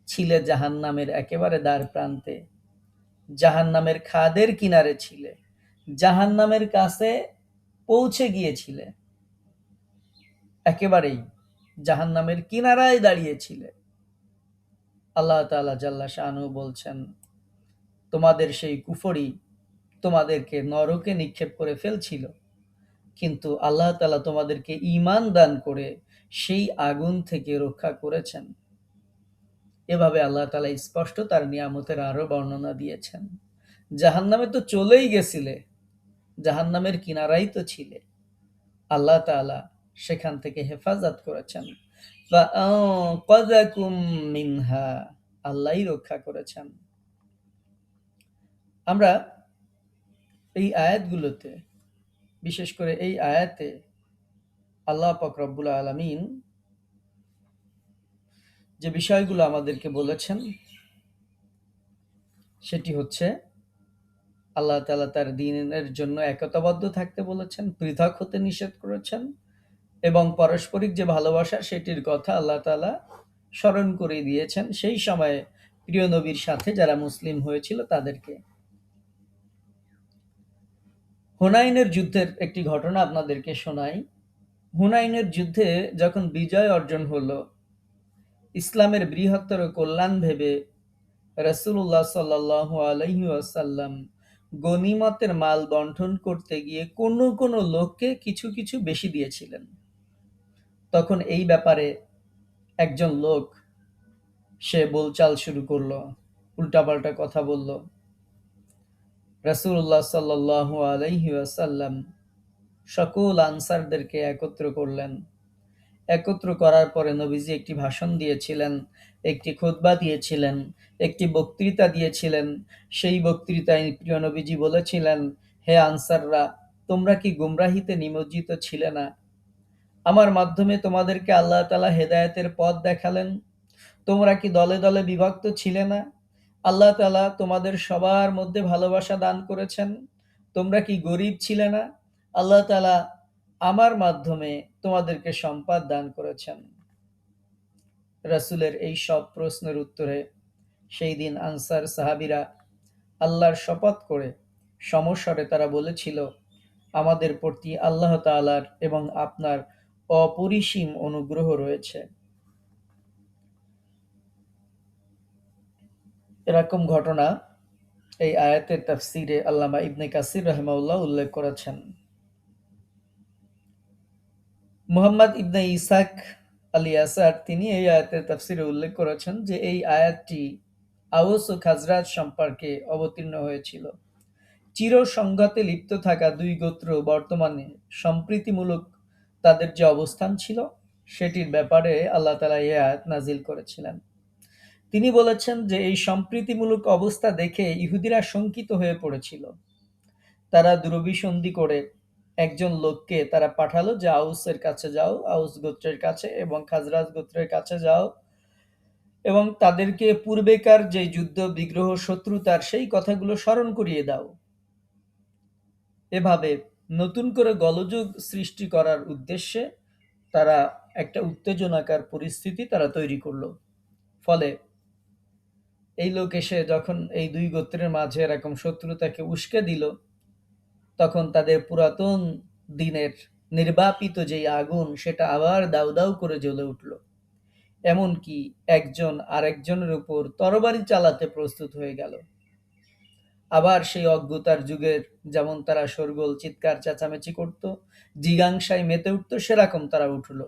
ছিলে জাহান্নামের একেবারে দ্বার প্রান্তে, জাহান্নামের খাদের কিনারে ছিলে, জাহান্নামের কাছে পৌঁছে গিয়েছিলে, একেবারেই জাহান্নামের কিনারায় দাঁড়িয়েছিলে। আল্লাহ তাআলা জাল্লা শানহু বলছেন, তোমাদের সেই কুফরি তোমাদেরকে নরকে নিক্ষেপ করে ফেলছিল, কিন্তু আল্লাহ তাআলা তোমাদেরকে ঈমান দান করে সেই আগুন থেকে রক্ষা করেছেন। এভাবে আল্লাহ তাআলা স্পষ্ট তার নিয়ামতের আরো বর্ণনা দিয়েছেন। জাহান্নামে তো চলেই গেছিলে, জাহান্নামের কিনারাই তো ছিলে, আল্লাহ তাআলা সেখান থেকে হেফাজত করেছেন। ফাআনকাযাকুম মিনহা, আল্লাহই রক্ষা করেছেন। আমরা এই আয়াতগুলোতে, বিশেষ করে এই আয়াতে আল্লাহ পাক রব্বুল আলামিন যে বিষয়গুলো আমাদেরকে বলেছেন, সেটি হচ্ছে আল্লাহ তাআলা তার দ্বীনের জন্য একতাবদ্ধ থাকতে বলেছেন, পৃথক হতে নিষেধ করেছেন, এবং পারস্পরিক যে ভালোবাসা সেটির কথা আল্লাহ তাআলা স্মরণ করে দিয়েছেন সেই সময়ে প্রিয় নবীর সাথে যারা মুসলিম হয়েছিল তাদেরকে। হুনাইনের যুদ্ধের একটি ঘটনা আপনাদেরকে শোনাই। হুনাইনের যুদ্ধে যখন বিজয় অর্জন হলো, ইসলামের বৃহত্তর কল্যাণ ভেবে রাসূলুল্লাহ সাল্লাল্লাহু আলাইহি ওয়াসাল্লাম গনিমতের মাল বন্টন করতে গিয়ে কোনো কোনো লোককে কিছু কিছু বেশি দিয়েছিলেন। তখন এই ব্যাপারে একজন লোক সে বলচাল শুরু করলো, উল্টাপাল্টা কথা বলল। রাসূলুল্লাহ সাল্লাল্লাহু আলাইহি ওয়াসাল্লাম সকল আনসারদেরকে একত্র করলেন। একত্র করার পরে নবীজি একটি ভাষণ দিয়েছিলেন, একটি খুতবা দিয়েছিলেন, একটি বক্তৃতা দিয়েছিলেন। সেই বক্তৃতায় প্রিয় নবীজি বলেছিলেন, হে আনসাররা, তোমরা কি গুমরাহিতে নিমজ্জিত ছিলে না? আমার মাধ্যমে তোমাদেরকে আল্লাহ তাআলা হেদায়েতের পথ দেখালেন। তোমরা কি দলে দলে বিভক্ত ছিলে না? আল্লাহ তাআলা তোমাদের সবার মধ্যে ভালোবাসা দান করেছেন। তোমরা কি গরীব ছিলে না? আল্লাহ তাআলা আমার মাধ্যমে তোমাদেরকে সম্পদ দান করেছেন। রাসূলের এই সব প্রশ্নের উত্তরে সেই দিন আনসার সাহাবীরা আল্লাহর শপথ করে সমস্বরে তারা বলেছিল, আমাদের প্রতি আল্লাহ তাআলার এবং আপনার অপরিসীম অনুগ্রহ রয়েছে। এরকম ঘটনা এই আয়াতের তাফসিরে আল্লামা ইবনে কাসির রাহিমাহুল্লাহ উল্লেখ করেছেন। মুহাম্মদ ইবনে ইসাক আল ইয়াসার তিনি এই আয়াতের তাফসিরে উল্লেখ করেছেন যে এই আয়াতটি আওস ও খাজরাজ সম্পর্কে অবতীর্ণ হয়েছিল। চির সংঘাতে লিপ্ত থাকা দুই গোত্র বর্তমানে সম্প্রীতিমূলক তাদের যে অবস্থান ছিল সেটির ব্যাপারে আল্লাহ তাআলা এই আয়াত নাজিল করেছিলেন। তিনি বলেছেন যে এই সম্প্রীতিমূলক অবস্থা দেখে ইহুদিরা শঙ্কিত হয়ে পড়েছিল। তারা দূরভিসন্ধি করে একজন লোককে তারা পাঠালো যে আউসের কাছে যাও, আউস গোত্রের কাছে এবং খাজরাজ গোত্রের কাছে যাও এবং তাদেরকে পূর্বেকার যে যুদ্ধ বিগ্রহ শত্রুতার সেই কথাগুলো স্মরণ করিয়ে দাও। এভাবে নতুন করে গোলযোগ সৃষ্টি করার উদ্দেশ্যে তারা একটা উত্তেজনাকার পরিস্থিতি তারা তৈরি করলো। ফলে এই লোক এসে যখন এই দুই গোত্রের মাঝে এরকম শত্রুতাকে উস্কে দিল, তখন তাদের পুরাতন দিনের নির্বাপিত যেই আগুন সেটা আবার দাউ দাউ করে জ্বলে উঠল। এমনকি একজন আরেকজনের উপর তরবারি চালাতে প্রস্তুত হয়ে গেল। আবার সেই অজ্ঞতার যুগের যেমন তারা শোরগোল চিৎকার চেঁচামেচি করত, জিজ্ঞাসায় মেতে উঠত, সেরকম তারা উঠল।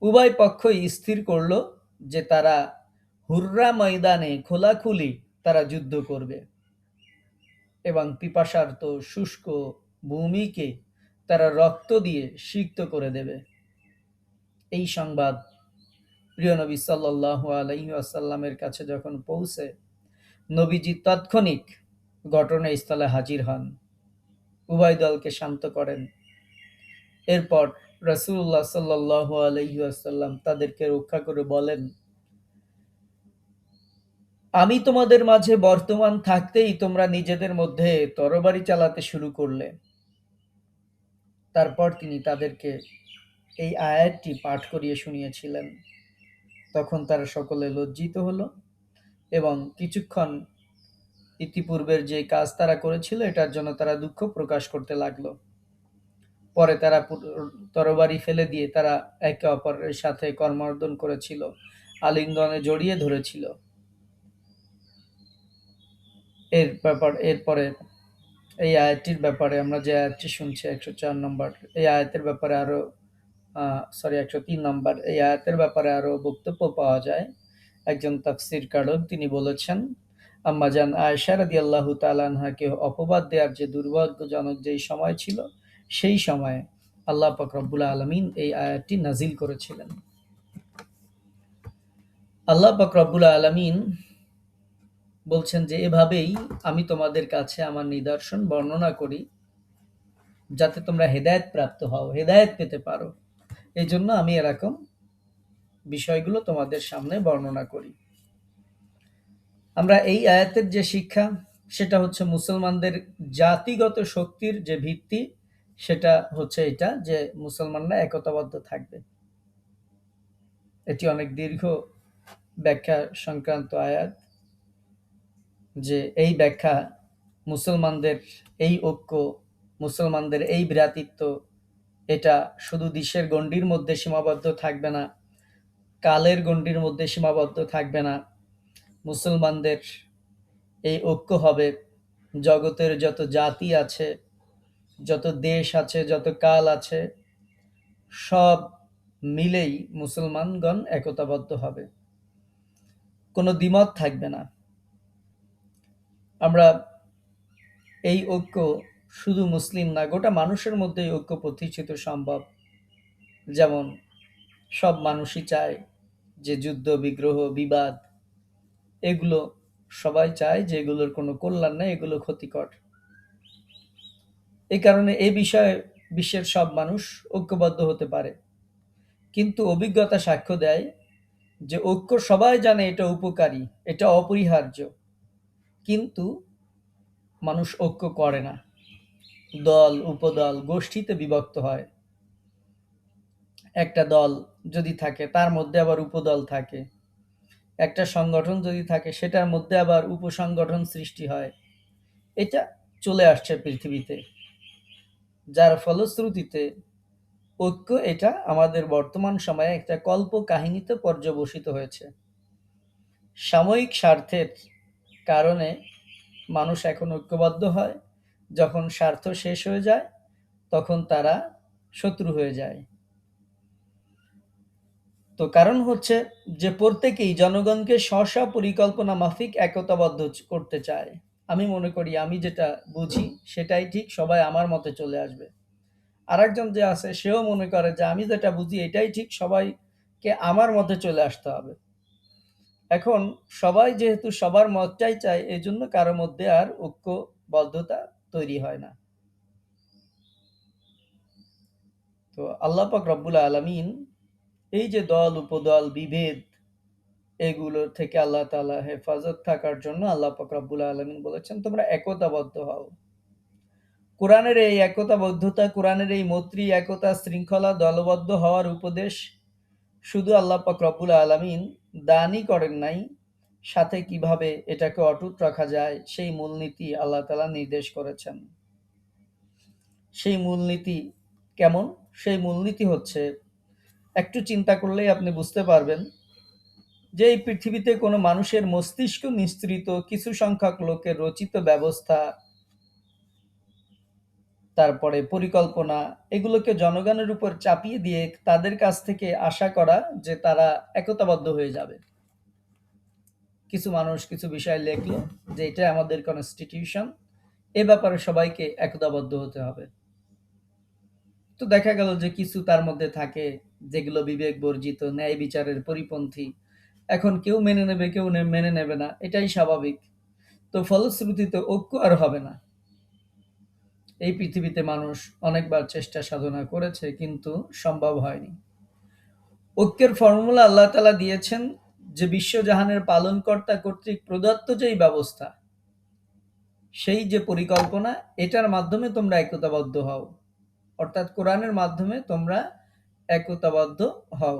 উভয় পক্ষই স্থির করল যে তারা হুররা ময়দানে খোলাখুলি তারা যুদ্ধ করবে এবং পিপাসার্ত শুষ্ক ভূমিকে তারা রক্ত দিয়ে সিক্ত করে দেবে। এই সংবাদ প্রিয় নবী সাল্লাল্লাহু আলাইহি ওয়াসাল্লামের কাছে যখন পৌঁছে, নবীজি তাৎক্ষণিক ঘটনাস্থলে হাজির হন, উভয় দলকে শান্ত করেন। এরপর রাসূলুল্লাহ সাল্লাল্লাহু আলাইহি ওয়াসাল্লাম তাদেরকে রক্ষা করে বলেন, আমি তোমাদের মাঝে বর্তমান থাকতেই তোমরা নিজেদের মধ্যে তরবারি চালাতে শুরু করলে। তারপর তিনি তাদেরকে এই আয়াতটি পাঠ করিয়ে শুনিয়েছিলেন। তখন তারা সকলে লজ্জিত হলো এবং কিছুক্ষণ ইতিপূর্বের যে কাজ তারা করেছিল এটার জন্য তারা দুঃখ প্রকাশ করতে লাগলো। পরে তারা তরবারি ফেলে দিয়ে তারা একে অপরের সাথে করমর্দন করেছিল, আলিঙ্গনে জড়িয়ে ধরেছিল। এরপরে এই আয়াতটির ব্যাপারে আমরা যে আয়াতটি শুনছি 104 নম্বর, এই আয়াতের ব্যাপারে আরো 103 নম্বর, এই আয়াতের ব্যাপারে আরো বক্তব্য পাওয়া যায়। একজন তাফসীরকারক তিনি বলেছেন, আম্মা জান আয়েশা রাদিয়াল্লাহু তাআলা আনহাকে অপবাদ দেওয়ার যে দুর্ভাগ্যজনক যেই সময় ছিল, সেই সময়ে আল্লাহ পাক রব্বুল আলামিন এই আয়াতটি নাজিল করেছিলেন। আল্লাহ পাক রব্বুল আলামিন বলছেন যে এভাবেই আমি তোমাদের কাছে আমার নিদর্শন বর্ণনা করি যাতে তোমরা হেদায়েত প্রাপ্ত হও, হেদায়েত পেতে পারো। এই জন্য আমি এরকম বিষয়গুলো তোমাদের সামনে বর্ণনা করি। আমরা এই আয়াতের যে শিক্ষা সেটা হচ্ছে মুসলমানদের জাতিগত শক্তির যে ভিত্তি সেটা হচ্ছে এটা যে মুসলমানরা একতাবদ্ধ থাকবে। এটি অনেক দীর্ঘ ব্যাখ্যা সংক্রান্ত আয়াত, যে এই ব্যাখ্যা মুসলমানদের এই ঐক্য, মুসলমানদের এই ভ্রাতৃত্ব এটা শুধু দেশের গণ্ডির মধ্যে সীমাবদ্ধ থাকবে না, কালের গণ্ডির মধ্যে সীমাবদ্ধ থাকবে না। মুসলমানদের এই ঐক্য হবে জগতের যত জাতি আছে, যত দেশ আছে, যত কাল আছে, সব মিলেই মুসলমানগণ একতাবদ্ধ হবে, কোনো দ্বিমত থাকবে না। আমরা এই ঐক্য শুধু মুসলিম না, গোটা মানুষের মধ্যে এই ঐক্য প্রতিষ্ঠিত সম্ভব। যেমন সব মানুষই চায় যে যুদ্ধ বিগ্রহ বিবাদ এগুলো সবাই চায় যে এগুলোর কোনো কল্যাণ নেই, এগুলো ক্ষতিকর। এই কারণে এই বিষয়ে বিশ্বের সব মানুষ ঐক্যবদ্ধ হতে পারে, কিন্তু অভিজ্ঞতা সাক্ষ্য দেয় যে ঐক্য সবাই জানে এটা উপকারী, এটা অপরিহার্য, কিন্তু মানুষ ঐক্য করে না, দল উপদল গোষ্ঠীতে বিভক্ত হয়। একটা দল যদি থাকে তার মধ্যে আবার উপদল থাকে, একটা সংগঠন যদি থাকে সেটার মধ্যে আবার উপসংগঠন সৃষ্টি হয়। এটা চলে আসছে পৃথিবীতে, যার ফলশ্রুতিতে ঐক্য এটা আমাদের বর্তমান সময়ে একটা কল্প কাহিনীতে পর্যবসিত হয়েছে। সাময়িক স্বার্থের কারণে মানুষ এখন ঐক্যবদ্ধ হয়, যখন স্বার্থ শেষ হয়ে যায় তখন তারা শত্রু হয়ে যায়। তো কারণ হচ্ছে যে প্রত্যেকেই জনগণকে স্ব পরিকল্পনা মাফিক একতাবদ্ধ করতে চায়। আমি মনে করি আমি যেটা বুঝি সেটাই ঠিক, সবাই আমার মতে চলে আসবে। আরেকজন যে আছে সেও মনে করে যে আমি যেটা বুঝি এটাই ঠিক, সবাইকে আমার মধ্যে চলে আসতে হবে। এখন সবাই যেহেতু সবার মতটাই চায়, এজন্য কারো মধ্যে আর ঐক্যবদ্ধতা তৈরি হয় না। তো আল্লাহ পাক রব্বুল আলামিন এই যে দল উপদল বিভেদ, এগুলোর থেকে আল্লাহ তাআলা হেফাজত থাকার জন্য আল্লাহ পাক রব্বুল আলামিন বলেছেন তোমরা একতাবদ্ধ হও। কোরআনের এই একতাবদ্ধতা, কোরআনের এই মৈত্রী, একতা, শৃঙ্খলা, দলবদ্ধ হওয়ার উপদেশ শুধু আল্লাহ পাক রব্বুল আলামিন দানই করেন নাই, সাথে কিভাবে এটাকে অটুট রাখা যায় সেই মূলনীতি আল্লাহ তাআলা নির্দেশ করেছেন। সেই মূলনীতি কেমন? সেই মূলনীতি হচ্ছে, একটু চিন্তা করলেই আপনি বুঝতে পারবেন যে এই পৃথিবীতে কোনো মানুষের মস্তিষ্ক নিঃসৃত কিছু সংখ্যক লোকের রচিত ব্যবস্থা, তারপরে পরিকল্পনা, এগুলোকে জনগণের উপর চাপিয়ে দিয়ে তাদের কাছ থেকে আশা করা যে তারা একতাবদ্ধ হয়ে যাবে। কিছু মানুষ কিছু বিষয় লিখলো যে এটা আমাদের কনস্টিটিউশন, এ ব্যাপারে সবাইকে একতাবদ্ধ হতে হবে। তো দেখা গেল যে কিছু তার মধ্যে থাকে যেগুলো বিবেক বর্জিত, ন্যায় বিচারের পরিপন্থী। এখন কেউ মেনে নেবে, কেউ মেনে নেবে না, এটাই স্বাভাবিক। তো ফলশ্রুতিতে ঐক্য আর হবে না। এই পৃথিবীতে মানুষ অনেকবার চেষ্টা সাধনা করেছে, কিন্তু সম্ভব হয়নি। ঐক্যের ফর্মুলা আল্লাহ তাআলা দিয়েছেন যে বিশ্বজাহানের পালনকর্তা কর্তৃক প্রদত্ত যেই ব্যবস্থা, সেই যে পরিকল্পনা, এটার মাধ্যমে তোমরা একতাবদ্ধ হও। অর্থাৎ কোরআনের মাধ্যমে তোমরা একতাবদ্ধ হও।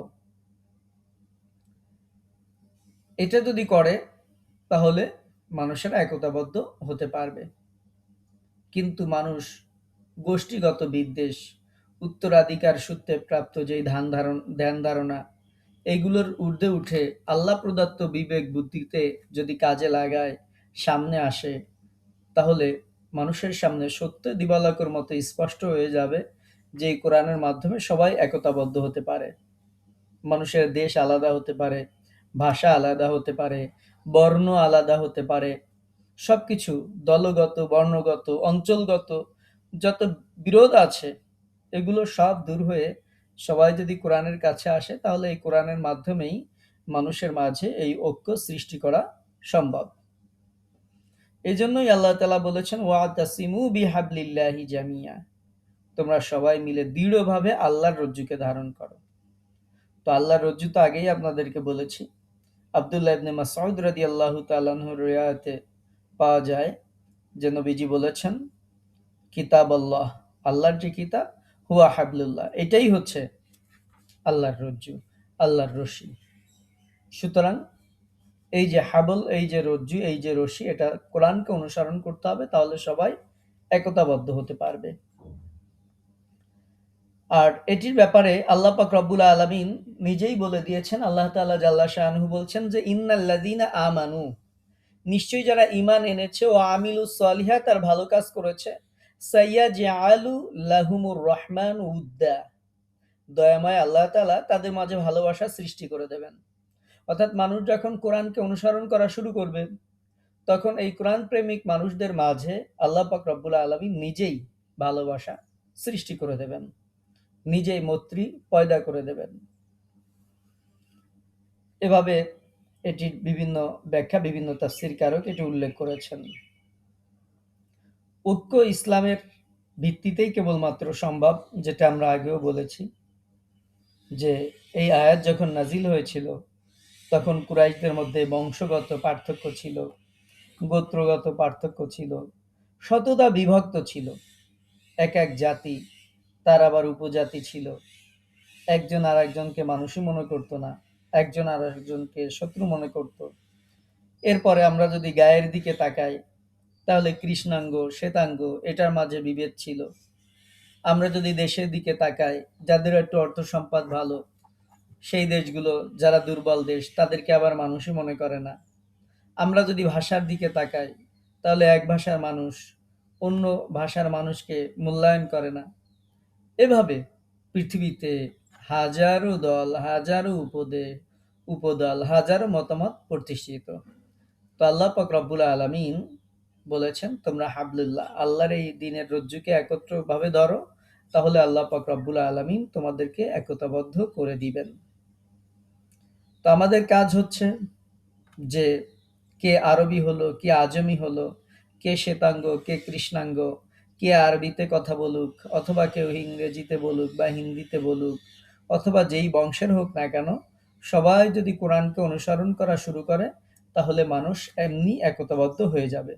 এটা যদি করে তাহলে মানুষেরা একতাবদ্ধ হতে পারবে। কিন্তু মানুষ গোষ্ঠীগত বিদ্বেষ, উত্তরাধিকার সূত্রে প্রাপ্ত যেই ধ্যান ধারণা, এগুলোর ঊর্ধ্বে উঠে আল্লাহ প্রদত্ত বিবেক বুদ্ধিতে যদি কাজে লাগায়, সামনে আসে, তাহলে মানুষের সামনে সত্য দিবালোকের মতো স্পষ্ট হয়ে যাবে যে এই কোরআনের মাধ্যমে সবাই একতাবদ্ধ হতে পারে। মানুষের দেশ আলাদা হতে পারে, ভাষা আলাদা হতে পারে, বর্ণ আলাদা হতে পারে, সবকিছু দলগত, বর্ণগত, অঞ্চলগত যত বিরোধ আছে, এগুলো সব দূর হয়ে সবাই যদি কোরআনের কাছে আসে, তাহলে এই কোরআনের মাধ্যমেই মানুষের মাঝে এই ঐক্য সৃষ্টি করা সম্ভব। এই জন্যই আল্লাহ তাআলা বলেছেন ওয়াতাসিমু বিহাবলিল্লাহি জামিয়া, তোমরা সবাই মিলে দৃঢ়ভাবে আল্লাহর রজ্জুকে ধারণ করো। তো আল্লাহর রজ্জু তো আগেই আপনাদেরকে বলেছি। আব্দুল্লাহ ইবনে মাসউদ রাদিয়াল্লাহু তাআলা আনহুর রিওয়ায়াতে পাওয়া যায় যে নবীজি বলেছেন, কিতাব আল্লাহ, আল্লাহর যে কিতাব, হুয়া হাবলুল্লাহ, এটাই হচ্ছে আল্লাহর রজ্জু, আল্লাহর রশি। সুতরাং এই যে হাবল, এই যে রজ্জু, এই যে রশি, এটা কোরআনকে অনুসরণ করতে হবে, তাহলে সবাই একতাবদ্ধ হতে পারবে। আর এটির ব্যাপারে আল্লাহ পাক রব্বুল আলামিন নিজেই বলে দিয়েছেন। আল্লাহ তাআলা জাল্লা শাআনহু বলছেন যে ইন্নাল্লাযীনা আমানু, নিশ্চয়ই যারা ঈমান এনেছে, ও আমিলুস সলিহাত, আর ভালো কাজ করেছে, সাইয়াজআলু লাহুমুর রহমানু উদ্দা, দয়াময় আল্লাহ তাআলা তাদের মাঝে ভালোবাসা সৃষ্টি করে দেবেন। অর্থাৎ মানুষ যখন কোরআনকে অনুসরণ করা শুরু করবে, তখন এই কোরআন প্রেমিক মানুষদের মাঝে আল্লাহ পাক রব্বুল আলামিন নিজেই ভালোবাসা সৃষ্টি করে দেবেন, নিজেই মৈত্রী পয়দা করে দেবেন। এভাবে এটির বিভিন্ন ব্যাখ্যা, বিভিন্ন তাফসীর কারক এটি উল্লেখ করেছেন। ঐক্য ইসলামের ভিত্তিতেই কেবলমাত্র সম্ভব, যেটা আমরা আগেও বলেছি যে এই আয়াত যখন নাজিল হয়েছিল, তখন কুরাইশদের মধ্যে বংশগত পার্থক্য ছিল, গোত্রগত পার্থক্য ছিল, শততা বিভক্ত ছিল। এক এক জাতি, তার আবার উপজাতি ছিল। একজন আর একজনকে মানুষই মনে করতো না, একজন আর একজনকে শত্রু মনে করত। এরপরে আমরা যদি গায়ের দিকে তাকাই, তাহলে কৃষ্ণাঙ্গ শ্বেতাঙ্গ এটার মাঝে বিভেদ ছিল। আমরা যদি দেশের দিকে তাকাই, যাদের একটু অর্থ সম্পদ ভালো, সেই দেশগুলো যারা দুর্বল দেশ, তাদেরকে আবার মানুষই মনে করে না। আমরা যদি ভাষার দিকে তাকাই, তাহলে এক ভাষার মানুষ অন্য ভাষার মানুষকে মূল্যায়ন করে না। এভাবে পৃথিবীতে হাজারো দল, হাজারো উপদল, হাজারো মতামত প্রতিষ্ঠিত। তো আল্লাহ পাক রব্বুল আলামিন বলেছেন তোমরা হাবলুল্লাহ, আল্লাহর এই দ্বীনের রজ্জুকে একত্রভাবে ধরো, তাহলে আল্লাহ পাক রব্বুল আলামিন তোমাদেরকে একতাবদ্ধ করে দিবেন। তো আমাদের কাজ হচ্ছে যে কে আরবি হলো, কে আজমি হলো, কে শ্বেতাঙ্গ, কে কৃষ্ণাঙ্গ, কে আরবিতে কথা বলুক অথবা কেউ ইংরেজিতে বলুক বা হিন্দিতে বলুক অথবা যেই বংশের হোক না কেন, সবাই যদি কোরআনকে অনুসরণ করা শুরু করে তাহলে মানুষ এমনি একতাবদ্ধ হয়ে যাবে।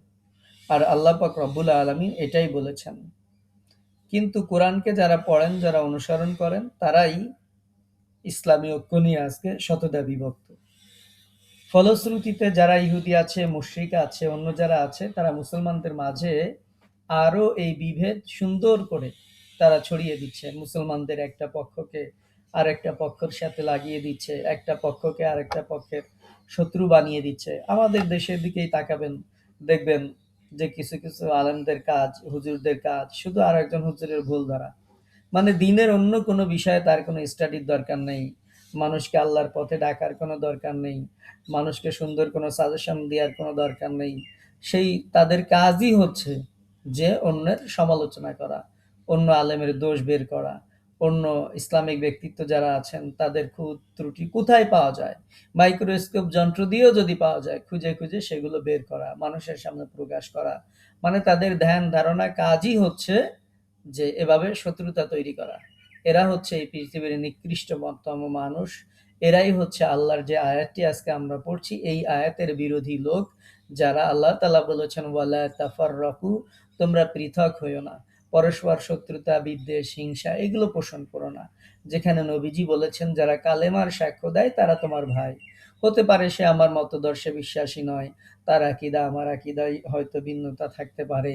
আর আল্লাহ পাক রব্বুল আলামিন এটাই বলেছেন। কিন্তু কোরআনকে যারা পড়েন, যারা অনুসরণ করেন, তারাই ইসলামী ঐক্য নিয়ে আজকে শতদা বিভক্ত। ফলশ্রুতিতে যারা ইহুদি আছে, মুশরিক আছে, অন্য যারা আছে, তারা মুসলমানদের মাঝে আরো এই বিভেদ সুন্দর করে তারা ছড়িয়ে দিচ্ছে। মুসলমানদের একটা পক্ষকে আরেকটা পক্ষের সাথে লাগিয়ে দিচ্ছে, একটা পক্ষকে আরেকটা পক্ষের শত্রু বানিয়ে দিচ্ছে। আমাদের দেশের দিকেই তাকাবেন, দেখবেন যে কিছু কিছু আলেমদের কাজ, হুজুরদের কাজ শুধু আর একজন হুজুরের ভুল ধরা। মানে দিনের অন্য কোনো বিষয়ে তার কোনো স্টাডির দরকার নেই, মানুষকে আল্লাহর পথে ডাকার কোনো দরকার নেই, মানুষকে সুন্দর কোনো সাজেশন দেওয়ার কোনো দরকার নেই। সেই তাদের কাজই হচ্ছে যে অন্যের সমালোচনা করা, অন্য আলেমের দোষ বের করা, অন্য ইসলামিক ব্যক্তিত্ব যারা আছেন তাদের খুঁত ত্রুটি কোথায় পাওয়া যায়, মাইক্রোস্কোপ যন্ত্র দিয়েও যদি পাওয়া যায় খুঁজে খুঁজে সেগুলো বের করা, মানুষের সামনে প্রকাশ করা। মানে তাদের ধ্যান ধারণা কাজই হচ্ছে যে এভাবে শত্রুতা তৈরি করা। এরা হচ্ছে এই পৃথিবীর নিকৃষ্টতম মানুষ। এরাই হচ্ছে আল্লাহর যে আয়াতটি আজকে আমরা পড়ছি, এই আয়াতের বিরোধী লোক, যারা আল্লাহ তাআলা বলেছেন ওয়ালা তাফাররাকু, তোমরা পৃথক হইও না, পরস্পর শত্রুতা, বিদ্বেষ, হিংসা এগুলো পোষণ করো না। যেখানে নবীজি বলেছেন যারা কালেমার সাক্ষ্য দেয় তারা তোমার ভাই। হতে পারে সে আমার মতদর্শে বিশ্বাসী নয়, তার আকীদা আমার আকীদায় হয়তো ভিন্নতা থাকতে পারে,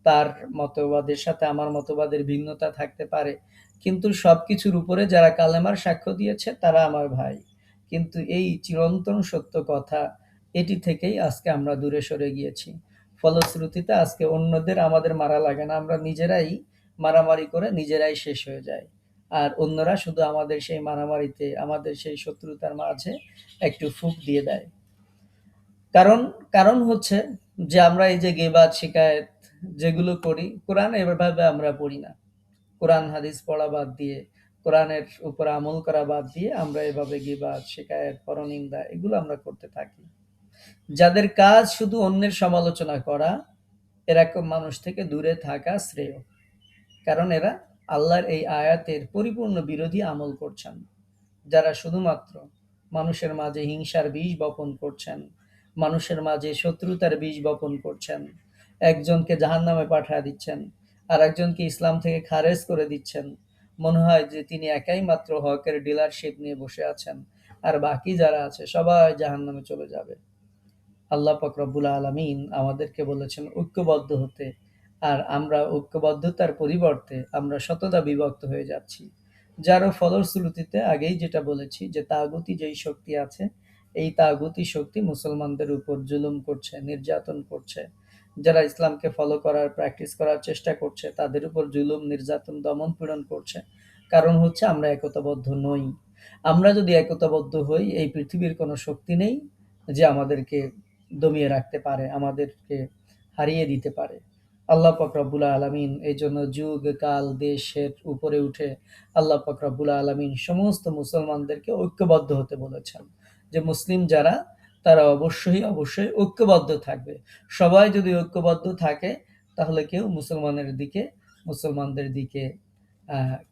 তার মতবাদের সাথে আমার মতবাদের ভিন্নতা থাকতে পারে, কিন্তু সবকিছুর উপরে যারা কালেমার সাক্ষ্য দিয়েছে তারা আমার ভাই। কিন্তু এই চিরন্তন সত্য কথা, এটি থেকেই আজকে আমরা দূরে সরে গিয়েছি। ফলশ্রুতিতে আজকে অন্যদের আমাদের মারা লাগে না, আমরা নিজেরাই মারামারি করে নিজেরাই শেষ হয়ে যায়। আর অন্যরা শুধু আমাদের সেই মারামারিতে, আমাদের সেই শত্রুতার মাঝে একটু ফুঁক দিয়ে দেয়। কারণ কারণ হচ্ছে যে আমরা এই যে গীবত, শিকায়েত যেগুলো করি, কোরআন এভাবে আমরা পড়ি না। কোরআন হাদিস পড়া বাদ দিয়ে, কোরআনের উপর আমল করা বাদ দিয়ে আমরা এভাবে গীবত, শিকায়েত, পরনিন্দা এগুলো আমরা করতে থাকি। যাদের কাজ শুধু অন্যের সমালোচনা করা, এরকম মানুষ থেকে দূরে থাকা শ্রেয়। কারণ এরা আল্লাহর এই আয়াতের পরিপূর্ণ বিরোধী আমল করছেন। যারা শুধুমাত্র মানুষের মাঝে হিংসার বীজ বপন করছেন, মানুষের মাঝে শত্রুতার বীজ বপন করছেন, একজনকে জাহান্নামে পাঠিয়ে দিচ্ছেন, আর একজনকে ইসলাম থেকে খারেজ করে দিচ্ছেন। মনে হয় যে তিনি একাই মাত্র হকের ডিলারশিপ নিয়ে বসে আছেন, আর বাকি যারা আছে সবাই জাহান্নামে চলে যাবে। আল্লাহ পাক রব্বুল আলামিন আমাদেরকে বলেছেন ঐক্যবদ্ধ হতে, আর আমরা ঐক্যবদ্ধতার পরিবর্তে আমরা শতদা বিভক্ত হয়ে যাচ্ছি। যারও ফলশ্রুতিতে আগেই যেটা বলেছি যে তাগুতি যেই শক্তি আছে, এই তাগুতি শক্তি মুসলমানদের উপর জুলুম করছে, নির্যাতন করছে। যারা ইসলামকে ফলো করার, প্র্যাকটিস করার চেষ্টা করছে তাদের উপর জুলুম, নির্যাতন, দমন পীড়ন করছে। কারণ হচ্ছে আমরা একতাবদ্ধ নই। আমরা যদি একতাবদ্ধ হই, এই পৃথিবীর কোনো শক্তি নেই যে আমাদেরকে দমিয়ে রাখতে পারে, আমাদেরকে হারিয়ে দিতে পারে। আল্লাহ পাক রব্বুল আলামিন এই জন্য যুগ, কাল, দেশের উপরে উঠে আল্লাহ পাক রব্বুল আলামিন সমস্ত মুসলমানদেরকে ঐক্যবদ্ধ হতে বলেছেন। যে মুসলিম যারা, তারা অবশ্যই অবশ্যই ঐক্যবদ্ধ থাকবে। সবাই যদি ঐক্যবদ্ধ থাকে তাহলে কেউ মুসলমানদের দিকে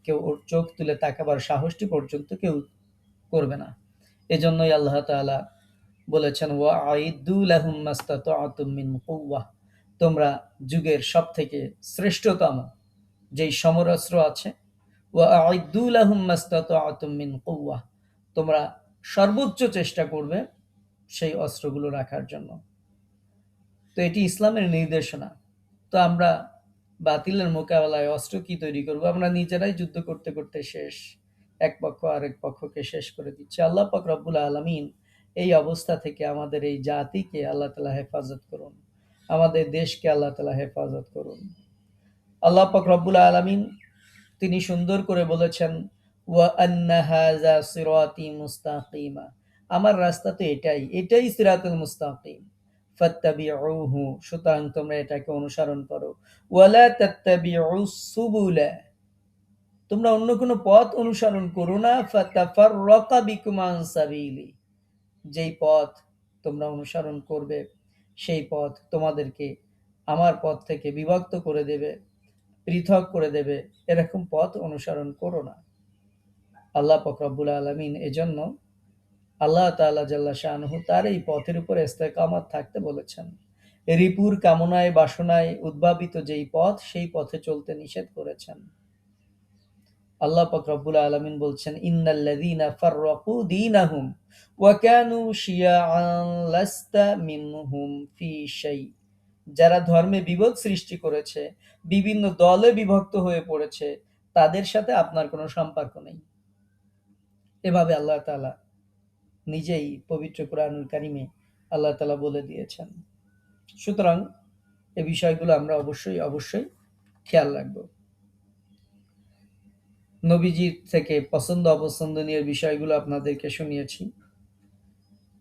কেউ ওর চোখ তুলে তাকাবার সাহসটি পর্যন্ত কেউ করবে না। এজন্যই আল্লাহ তাআলা বলেছেন ওয়াঈদু লাহুম মাসতাতা'তুম মিন কুওয়াহ, তোমরা যুগের সবথেকে শ্রেষ্ঠতম যেই সমরাস্ত্র আছে, ওয়াঈদু লাহুম মাসতাতা'তুম মিন কুওয়াহ, তোমরা সর্বোচ্চ চেষ্টা করবে সেই অস্ত্রগুলো রাখার জন্য। তো এটি ইসলামের নির্দেশনা। তো আমরা বাতিলের মোকাবেলায় অস্ত্র কি তৈরি করব? আমরা নিজেরাই যুদ্ধ করতে করতে শেষ। এক পক্ষ আরেক পক্ষকে শেষ করে দিচ্ছে। আল্লাহ পাক রব্বুল আলামিন এই অবস্থা থেকে আমাদের এই জাতিকে আল্লাহ তাআলা হেফাজত করুন। আমাদের দেশকে আল্লাহ তাআলা হেফাজত করুন। আল্লাহ পাক রব্বুল আলামিন তিনি সুন্দর করে বলেছেন ওয়া আন্না হাযা সিরাতি মুস্তাকিমা, আমার রাস্তা তো এটাই সিরাতুল মুস্তাকিম। ফাত্তাবিউহু, সুতরাং তোমরা এটাকে অনুসরণ করো। ওয়ালা তাত্তাবিউস সুবুলা, তোমরা অন্য কোনো পথ অনুসরণ করো না, ফাতাফাররাকা বিকুম আন সাবিলি, যেই পথ তোমরা অনুসরণ করবে সেই পথ তোমাদেরকে আমার পথ থেকে বিভক্ত করে দেবে, পৃথক করে দেবে। এরকম পথ অনুসরণ করো না। আল্লাহ পাক রব্বুল আলামিন এজন্য আল্লাহ তাআলা জাল্লা শাআনুহু তার এই পথের উপর ইস্তেকামত থাকতে বলেছেন। রিপুর কামনায় বাসনায় উদ্ভাবিত যেই পথ, সেই পথে চলতে নিষেধ করেছেন। আল্লাহ পাক রব্বুল আলামিন বলছেন, ইন্নাল্লাযীনা ফাররাকু দীনাহুম ওয়া কানু শিয়াআন লাস্তা মিনহুম ফি শাই, যারা ধর্মে বিভেদ সৃষ্টি করেছে, বিভিন্ন দলে বিভক্ত হয়ে পড়েছে, তাদের সাথে আপনার কোনো সম্পর্ক নেই। এভাবে আল্লাহ তাআলা নিজেই পবিত্র কুরআনুল কারীমে আল্লাহ তাআলা বলে দিয়েছেন। সুতরাং এই বিষয়গুলো আমরা অবশ্যই অবশ্যই খেয়াল রাখব। নবীজির থেকে পছন্দ অপছন্দনীয় বিষয়গুলো আপনাদেরকে শুনিয়েছি।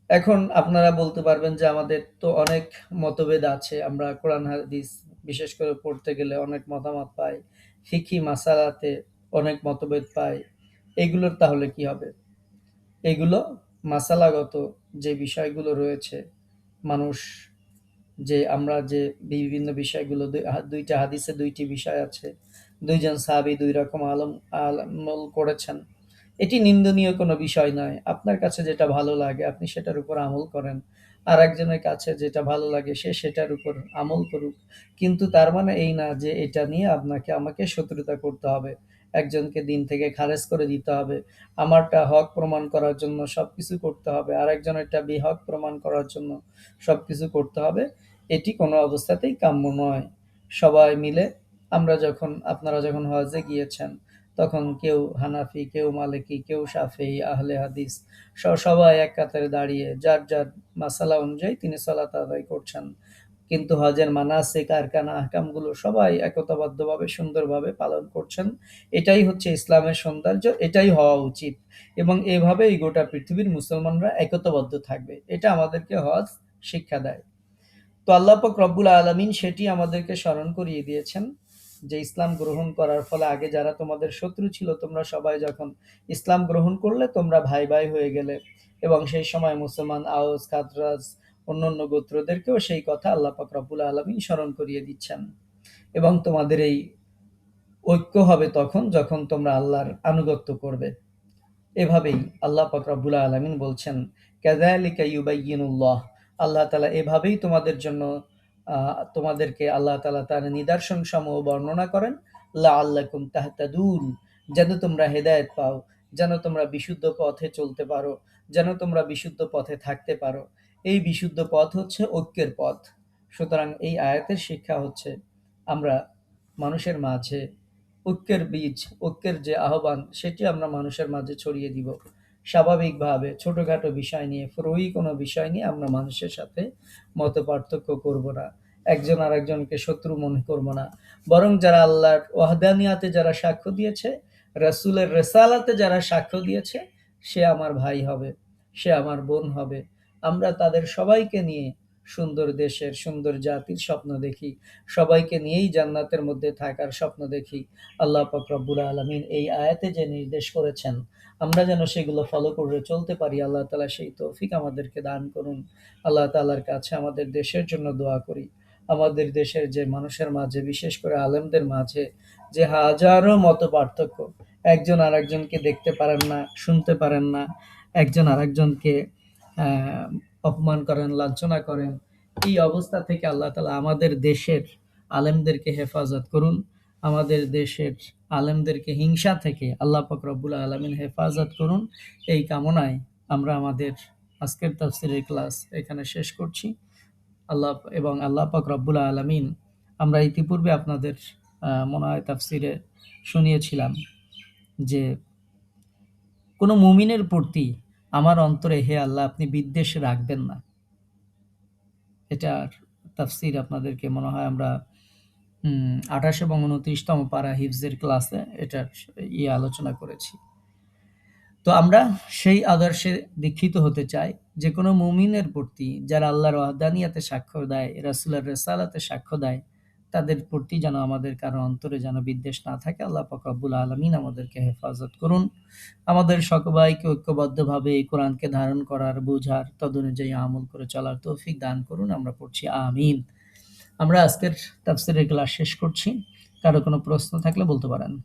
এখন আপনারা বলতে পারবেন যে আমাদের তো অনেক মতভেদ আছে, আমরা কোরআন হাদিস বিশেষ করে পড়তে গেলে অনেক মতামত পাই, ফিকহি মাসালাতে অনেক মতভেদ পাই, এগুলোর তাহলে কি হবে? এগুলো মাসালাগত যে বিষয়গুলো রয়েছে, মানুষ যে আমরা যে বিভিন্ন বিষয়গুলো, দুইটা হাদিসে দুইটি বিষয় আছে, দুইজন সাহাবী দুই রকম আমল করেছেন, এটি নিন্দনীয় কোনো বিষয় নয়। আপনার কাছে যেটা ভালো লাগে আপনি সেটার উপর আমল করেন, আর একজনের কাছে যেটা ভালো লাগে সে সেটার উপর আমল করুক। কিন্তু তার মানে এই না যে এটা নিয়ে আপনাকে আমাকে শত্রুতা করতে হবে, একজনকে দিন থেকে খারেজ করে দিতে হবে, আমারটা হক প্রমাণ করার জন্য সবকিছু করতে হবে, আর একজনেরটা বিহক প্রমাণ করার জন্য সবকিছু করতে হবে। এটি কোনো অবস্থাতেই কাম্য নয়। সবাই মিলে আপনারা যখন হজে গিয়েছেন, তখন কেউ হানাফি, কেউ মালিকি, কেউ শাফেঈ, আহলে হাদিস সবাই এক কাতারে দাঁড়িয়ে যার যার মাসালা অনুযায়ী তিনি সালাত আদায় করছেন। কিন্তু হজের মানাসিক আরকান আহকামগুলো সবাই একতাবদ্ধভাবে সুন্দরভাবে পালন করছেন। এটাই হচ্ছে ইসলামের সৌন্দর্য, এটাই হওয়া উচিত, এবং এভাবেই গোটা পৃথিবীর মুসলমানরা একতাবদ্ধ থাকবে। এটা আমাদেরকে হজ শিক্ষা দেয়। তো আল্লাহ পাক রব্বুল আলামিন সেটি আমাদেরকে স্মরণ করিয়ে দিয়েছেন যে ইসলাম গ্রহণ করার ফলে আগে যারা তোমাদের শত্রু ছিল, তোমরা সবাই যখন ইসলাম গ্রহণ করলে তোমরা ভাই ভাই হয়ে গেলে, এবং সেই সময় মুসলমান আউস খাজরাজ অন্যান্য গোত্রদেরকেও সেই কথা আল্লাহ পাক রব্বুল আলামিন স্মরণ করিয়ে দিচ্ছেন। এবং তোমাদের এই ঐক্য হবে তখন যখন তোমরা আল্লাহর আনুগত্য করবে। এভাবেই আল্লাহ পাক রব্বুল আলামিন বলছেন, কাযালিকা ইউবাইয়িনুল্লাহ, আল্লাহ তাআলা এভাবেই তোমাদের জন্য তোমাদেরকে আল্লাহ তাআলা তার নিদর্শন সমূহ বর্ণনা করেন, লাআল্লাকুম তাহতাদুন, যেন তোমরা হেদায়েত পাও, যেন তোমরা বিশুদ্ধ পথে চলতে পারো, যেন তোমরা বিশুদ্ধ পথে থাকতে পারো। এই বিশুদ্ধ পথ হচ্ছে ঐক্যের পথ। সুতরাং এই আয়াতের শিক্ষা হচ্ছে আমরা মানুষের মাঝে ঐক্যের বীজ, ঐক্যের যে আহ্বান, সেটি আমরা মানুষের মাঝে ছড়িয়ে দিব। স্বাভাবিকভাবে ছোটখাটো বিষয় নিয়ে, ফুরুই কোনো বিষয় নিয়ে আমরা মানুষের সাথে মত পার্থক্য করব না, একজন আর একজনকে শত্রু মনে করব না। বরং যারা আল্লাহর ওয়াহদানিয়াতে যারা সাক্ষ্য দিয়েছে, রাসূলের রিসালাতে যারা সাক্ষ্য দিয়েছে, সে আমার ভাই হবে, সে আমার বোন হবে। আমরা তাদের সবাইকে নিয়ে সুন্দর দেশের, সুন্দর জাতির স্বপ্ন দেখি, সবাইকে নিয়েই জান্নাতের মধ্যে থাকার স্বপ্ন দেখি। আল্লাহ পাক রব্বুল আলামিন এই আয়াতে যে নির্দেশ করেছেন, আমরা যেন সেগুলো ফলো করে চলতে পারি, আল্লাহ তাআলা সেই তৌফিক আমাদেরকে দান করুন। আল্লাহ তাআলার কাছে আমাদের দেশের জন্য দোয়া করি। আমাদের দেশের যে মানুষের মাঝে, বিশেষ করে আলেমদের মাঝে যে হাজারো মত পার্থক্য, একজন আরেকজনকে দেখতে পারেন না, শুনতে পারেন না, একজন আরেকজনকে অপমান করেন, লাঞ্ছনা করেন, এই অবস্থা থেকে আল্লাহ তাআলা আমাদের দেশের আলেমদেরকে হেফাজত করুন। আমাদের দেশের আলেমদেরকে হিংসা থেকে আল্লাহ পাক রব্বুল আলামিন হেফাজত করুন। এই কামনায় আমরা আমাদের আজকের তাফসীরের ক্লাস এখানে শেষ করছি। আল্লাহ পাক রব্বুল আলামিন, আমরা ইতিপূর্বে আপনাদের মনে হয় তাফসীরে শুনিয়েছিলাম যে কোনো মুমিনের প্রতি আমার অন্তরে হে আল্লাহ আপনি বিদ্বেষ রাখবেন না। এটার তাফসীর আপনাদেরকে মনে হয় আমরা ২৮ এবং ২৯তম পারা হিফজের ক্লাসে এটার আলোচনা করেছি। তো আমরা সেই আদর্শে দীক্ষিত হতে চাই যে কোনো মুমিনের প্রতি যারা আল্লাহর ওয়াহদানিয়াতে সাক্ষ্য দেয়, রাসূলের রিসালাতে সাক্ষ্য দেয়, তাদের প্রতি যেন আমাদের কারো অন্তরে যেন বিদ্বেষ না থাকে। আল্লাহ পাক রব্বুল আলামিন আমাদেরকে হেফাজত করুন। আমাদের সবাইকে ঐক্যবদ্ধভাবে এই কোরআনকে ধারণ করার, বুঝার, তদনুযায়ী আমল করে চলার তৌফিক দান করুন। আমরা পড়ছি আমিন। আমরা আজকের তাফসীরের ক্লাস শেষ করছি। কারো কোনো প্রশ্ন থাকলে বলতে পারেন।